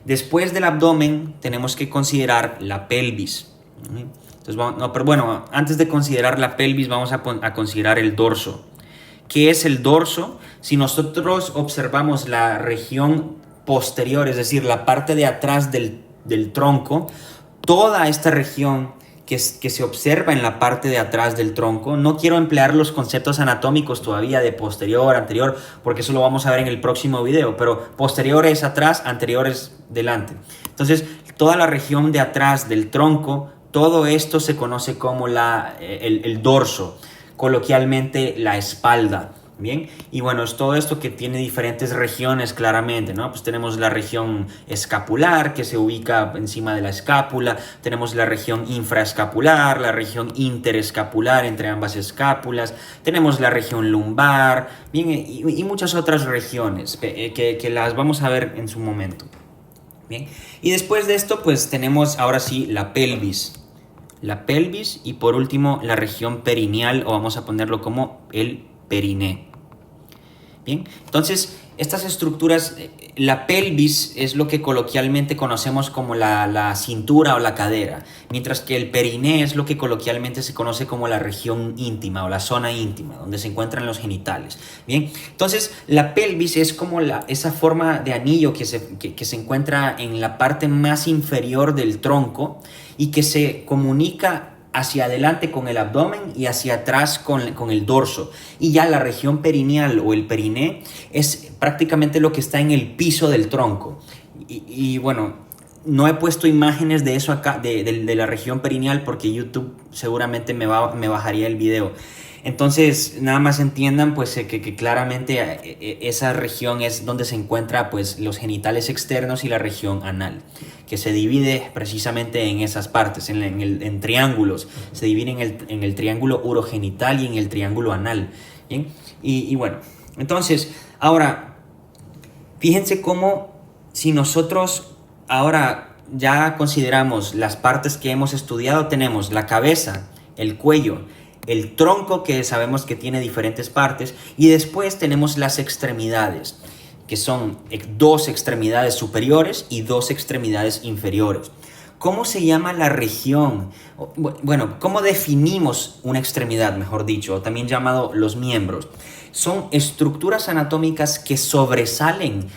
Después del abdomen tenemos que considerar la pelvis. Entonces, no, pero bueno, antes de considerar la pelvis vamos a considerar el dorso. ¿Qué es el dorso? Si nosotros observamos la región posterior, es decir, la parte de atrás del tronco, toda esta región que se observa en la parte de atrás del tronco, no quiero emplear los conceptos anatómicos todavía de posterior, anterior, porque eso lo vamos a ver en el próximo video, pero posterior es atrás, anterior es delante. Entonces, toda la región de atrás del tronco, todo esto se conoce como el dorso, coloquialmente la espalda. Bien, y bueno, es todo esto que tiene diferentes regiones claramente, ¿no? Pues tenemos la región escapular que se ubica encima de la escápula, tenemos la región infraescapular, la región interescapular entre ambas escápulas, tenemos la región lumbar, bien, y muchas otras regiones que las vamos a ver en su momento. Bien, y después de esto pues tenemos ahora sí la pelvis. La pelvis y por último la región perineal, o vamos a ponerlo como el periné. Bien, entonces estas estructuras, la pelvis es lo que coloquialmente conocemos como la cintura o la cadera, mientras que el periné es lo que coloquialmente se conoce como la región íntima o la zona íntima, donde se encuentran los genitales. Bien, entonces la pelvis es como esa forma de anillo que se encuentra en la parte más inferior del tronco y que se comunica hacia adelante con el abdomen y hacia atrás con el dorso. Y ya la región perineal o el periné es prácticamente lo que está en el piso del tronco. Y bueno, no he puesto imágenes de eso acá, de la región perineal, porque YouTube seguramente me bajaría el video. Entonces, nada más entiendan pues que claramente esa región es donde se encuentra pues los genitales externos y la región anal, que se divide precisamente en esas partes, en triángulos. Se divide en el triángulo urogenital y en el triángulo anal. ¿Bien? Y bueno, entonces, ahora, fíjense cómo si nosotros ahora ya consideramos las partes que hemos estudiado, tenemos la cabeza, el cuello, el tronco, que sabemos que tiene diferentes partes, y después tenemos las extremidades, que son 2 extremidades superiores y 2 extremidades inferiores. ¿Cómo se llama la región? Bueno, ¿cómo definimos una extremidad, mejor dicho, o también llamado los miembros? Son estructuras anatómicas que sobresalen,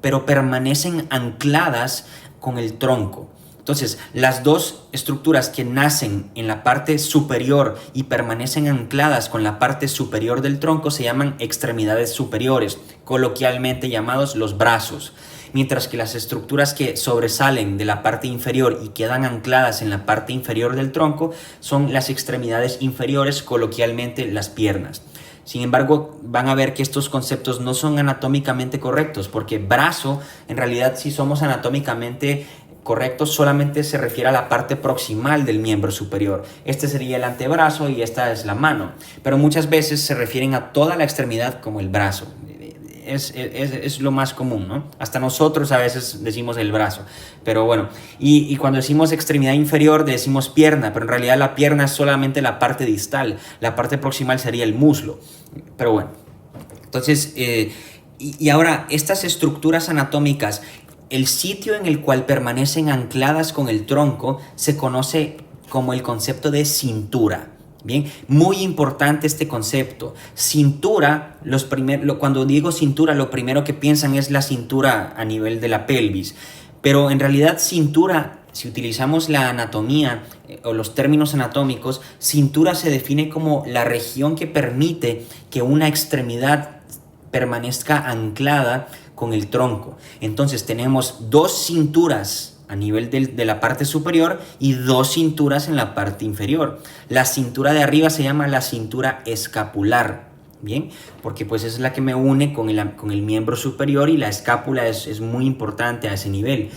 pero permanecen ancladas con el tronco. Entonces, las dos estructuras que nacen en la parte superior y permanecen ancladas con la parte superior del tronco se llaman extremidades superiores, coloquialmente llamados los brazos. Mientras que las estructuras que sobresalen de la parte inferior y quedan ancladas en la parte inferior del tronco son las extremidades inferiores, coloquialmente las piernas. Sin embargo, van a ver que estos conceptos no son anatómicamente correctos, porque brazo, en realidad, si somos anatómicamente correctos, solamente se refiere a la parte proximal del miembro superior. Este sería el antebrazo y esta es la mano. Pero muchas veces se refieren a toda la extremidad como el brazo. Es lo más común, ¿no? Hasta nosotros a veces decimos el brazo, pero bueno, y cuando decimos extremidad inferior decimos pierna, pero en realidad la pierna es solamente la parte distal, la parte proximal sería el muslo, pero bueno. Entonces, y ahora, estas estructuras anatómicas, el sitio en el cual permanecen ancladas con el tronco se conoce como el concepto de cintura. Bien, muy importante este concepto. Cintura, cuando digo cintura, lo primero que piensan es la cintura a nivel de la pelvis. Pero en realidad cintura, si utilizamos la anatomía o los términos anatómicos, cintura se define como la región que permite que una extremidad permanezca anclada con el tronco. Entonces tenemos dos cinturas a nivel de la parte superior y dos cinturas en la parte inferior. La cintura de arriba se llama la cintura escapular, ¿bien? Porque pues es la que me une con el miembro superior y la escápula es muy importante a ese nivel,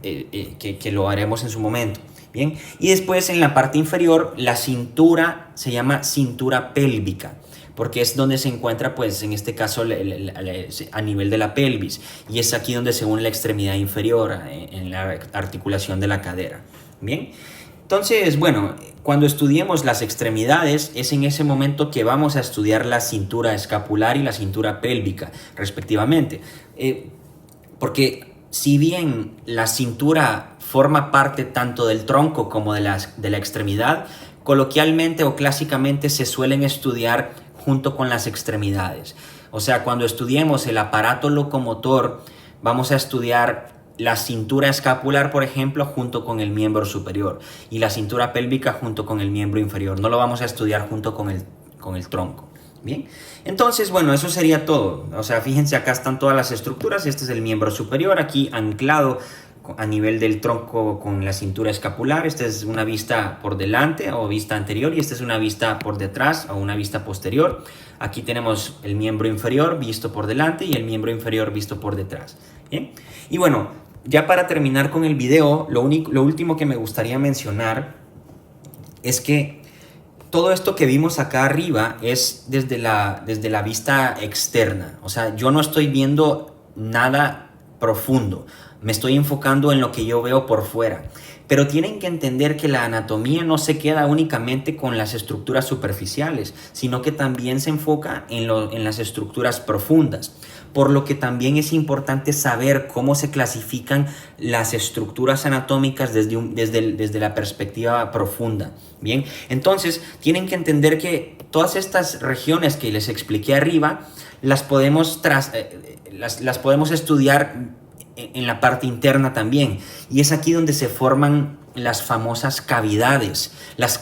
que lo haremos en su momento, ¿bien? Y después en la parte inferior la cintura se llama cintura pélvica, porque es donde se encuentra, pues en este caso, a nivel de la pelvis, y es aquí donde se une la extremidad inferior, en la articulación de la cadera. Bien, entonces, bueno, cuando estudiemos las extremidades, es en ese momento que vamos a estudiar la cintura escapular y la cintura pélvica, respectivamente, porque si bien la cintura forma parte tanto del tronco como de la extremidad, coloquialmente o clásicamente se suelen estudiar junto con las extremidades. O sea, cuando estudiemos el aparato locomotor, vamos a estudiar la cintura escapular, por ejemplo, junto con el miembro superior, y la cintura pélvica junto con el miembro inferior. No lo vamos a estudiar junto con el tronco. Bien, entonces, bueno, eso sería todo. O sea, fíjense, acá están todas las estructuras. Este es el miembro superior, aquí anclado a nivel del tronco con la cintura escapular. Esta es una vista por delante o vista anterior, y esta es una vista por detrás o una vista posterior. Aquí tenemos el miembro inferior visto por delante y el miembro inferior visto por detrás. ¿Bien? Y bueno, ya para terminar con el video, lo último que me gustaría mencionar es que todo esto que vimos acá arriba es desde la vista externa. O sea, yo no estoy viendo nada profundo. Me estoy enfocando en lo que yo veo por fuera. Pero tienen que entender que la anatomía no se queda únicamente con las estructuras superficiales, sino que también se enfoca en las estructuras profundas. Por lo que también es importante saber cómo se clasifican las estructuras anatómicas desde la perspectiva profunda. Bien, entonces tienen que entender que todas estas regiones que les expliqué arriba las podemos estudiar en la parte interna también, y es aquí donde se forman las famosas cavidades.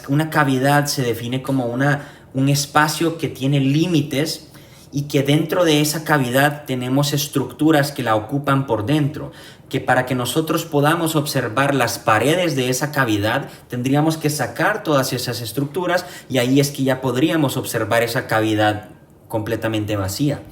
Una cavidad se define como un espacio que tiene límites y que dentro de esa cavidad tenemos estructuras que la ocupan por dentro, que para que nosotros podamos observar las paredes de esa cavidad tendríamos que sacar todas esas estructuras, y ahí es que ya podríamos observar esa cavidad completamente vacía.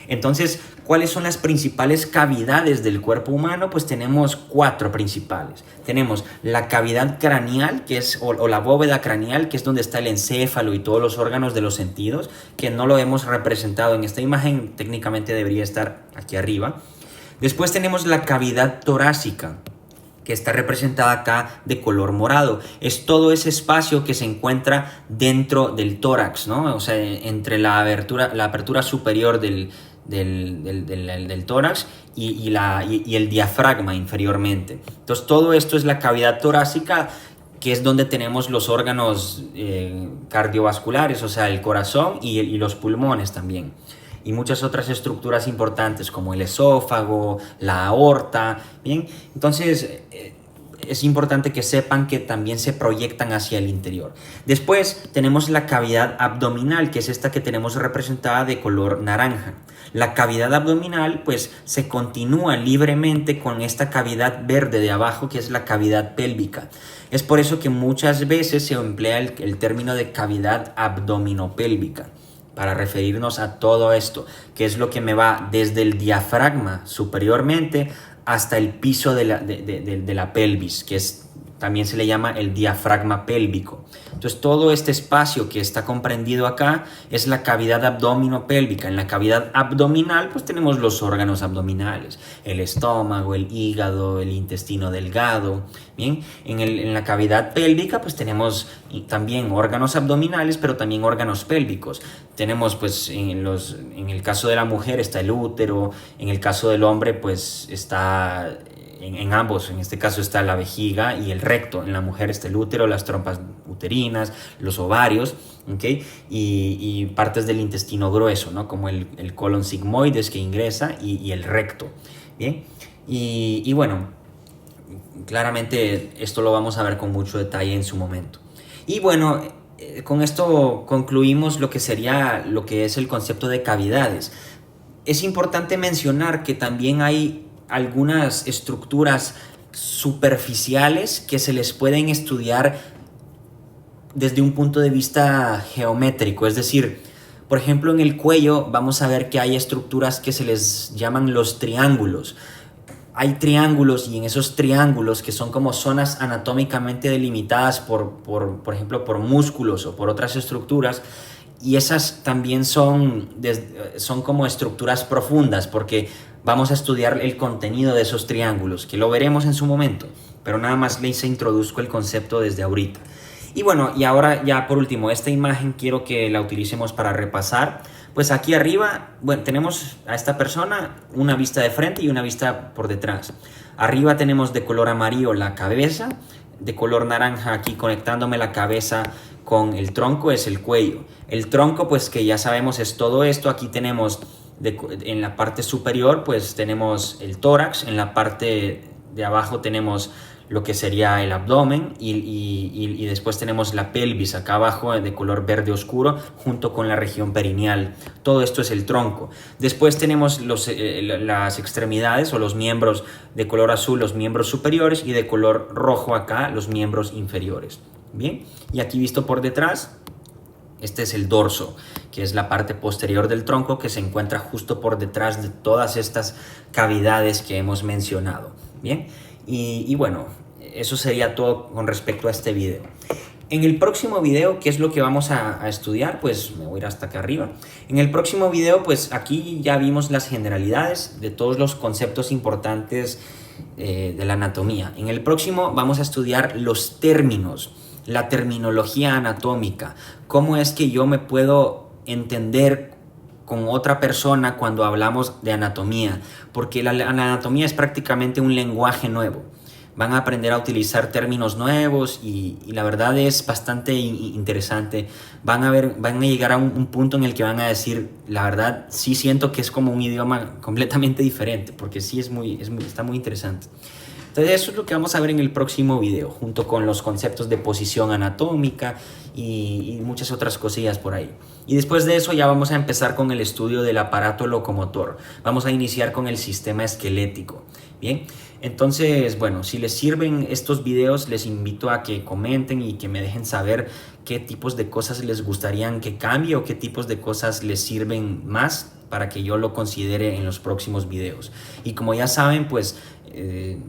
Entonces, ¿cuáles son las principales cavidades del cuerpo humano? Pues tenemos 4 principales. Tenemos la cavidad craneal, que es, o la bóveda craneal, que es donde está el encéfalo y todos los órganos de los sentidos, que no lo hemos representado en esta imagen, técnicamente debería estar aquí arriba. Después tenemos la cavidad torácica, que está representada acá de color morado. Es todo ese espacio que se encuentra dentro del tórax, ¿no? O sea, entre la apertura superior del del tórax y el diafragma inferiormente. Entonces todo esto es la cavidad torácica, que es donde tenemos los órganos cardiovasculares, o sea, el corazón y los pulmones también. Y muchas otras estructuras importantes como el esófago, la aorta, ¿bien? Entonces es importante que sepan que también se proyectan hacia el interior. Después tenemos la cavidad abdominal, que es esta que tenemos representada de color naranja. La cavidad abdominal pues se continúa libremente con esta cavidad verde de abajo, que es la cavidad pélvica. Es por eso que muchas veces se emplea el término de cavidad abdominopélvica para referirnos a todo esto, que es lo que me va desde el diafragma superiormente hasta el piso de la pelvis, que también se le llama el diafragma pélvico. Entonces todo este espacio que está comprendido acá es la cavidad abdominopélvica. En la cavidad abdominal pues tenemos los órganos abdominales, el estómago, el hígado, el intestino delgado. Bien, en la cavidad pélvica pues tenemos también órganos abdominales, pero también órganos pélvicos. Tenemos pues en el caso de la mujer está el útero, en el caso del hombre pues está en ambos, en este caso está la vejiga y el recto. En la mujer está el útero, las trompas uterinas, los ovarios, ¿okay? Y partes del intestino grueso, ¿no? Como el colon sigmoides que ingresa y el recto. Bien, y bueno, claramente esto lo vamos a ver con mucho detalle en su momento. Y bueno, con esto concluimos lo que es el concepto de cavidades. Es importante mencionar que también hay algunas estructuras superficiales que se les pueden estudiar desde un punto de vista geométrico, es decir, por ejemplo en el cuello vamos a ver que hay estructuras que se les llaman los triángulos. Hay triángulos y en esos triángulos, que son como zonas anatómicamente delimitadas por ejemplo por músculos o por otras estructuras, y esas también son como estructuras profundas, porque vamos a estudiar el contenido de esos triángulos, que lo veremos en su momento, pero nada más les introduzco el concepto desde ahorita. Y bueno, y ahora ya por último, esta imagen quiero que la utilicemos para repasar. Pues aquí arriba, bueno, tenemos a esta persona una vista de frente y una vista por detrás. Arriba tenemos de color amarillo la cabeza, de color naranja aquí conectándome la cabeza con el tronco es el cuello. El tronco pues que ya sabemos es todo esto. Aquí tenemos en la parte superior pues tenemos el tórax, en la parte de abajo tenemos lo que sería el abdomen y después tenemos la pelvis acá abajo de color verde oscuro junto con la región perineal. Todo esto es el tronco. Después tenemos las extremidades o los miembros de color azul, los miembros superiores, y de color rojo acá los miembros inferiores. Bien, y aquí visto por detrás, este es el dorso, que es la parte posterior del tronco que se encuentra justo por detrás de todas estas cavidades que hemos mencionado. Bien, y bueno, eso sería todo con respecto a este video. En el próximo video, ¿qué es lo que vamos a estudiar? Pues me voy a ir hasta acá arriba. En el próximo video, pues aquí ya vimos las generalidades de todos los conceptos importantes de la anatomía. En el próximo vamos a estudiar los términos, la terminología anatómica, cómo es que yo me puedo entender con otra persona cuando hablamos de anatomía, porque la anatomía es prácticamente un lenguaje nuevo. Van a aprender a utilizar términos nuevos y la verdad es bastante interesante. Van a llegar a un punto en el que van a decir, la verdad sí siento que es como un idioma completamente diferente, porque sí está muy interesante. Entonces eso es lo que vamos a ver en el próximo video, junto con los conceptos de posición anatómica y muchas otras cosillas por ahí. Y después de eso ya vamos a empezar con el estudio del aparato locomotor. Vamos a iniciar con el sistema esquelético. Bien, entonces, bueno, si les sirven estos videos, les invito a que comenten y que me dejen saber qué tipos de cosas les gustarían que cambie o qué tipos de cosas les sirven más para que yo lo considere en los próximos videos. Y como ya saben, pues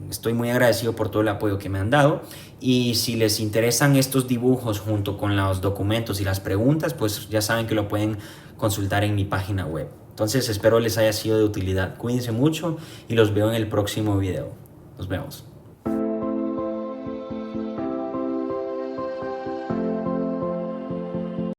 estoy muy agradecido por todo el apoyo que me han dado, y si les interesan estos dibujos junto con los documentos y las preguntas, pues ya saben que lo pueden consultar en mi página web. Entonces espero les haya sido de utilidad. Cuídense mucho y los veo en el próximo video. Nos vemos.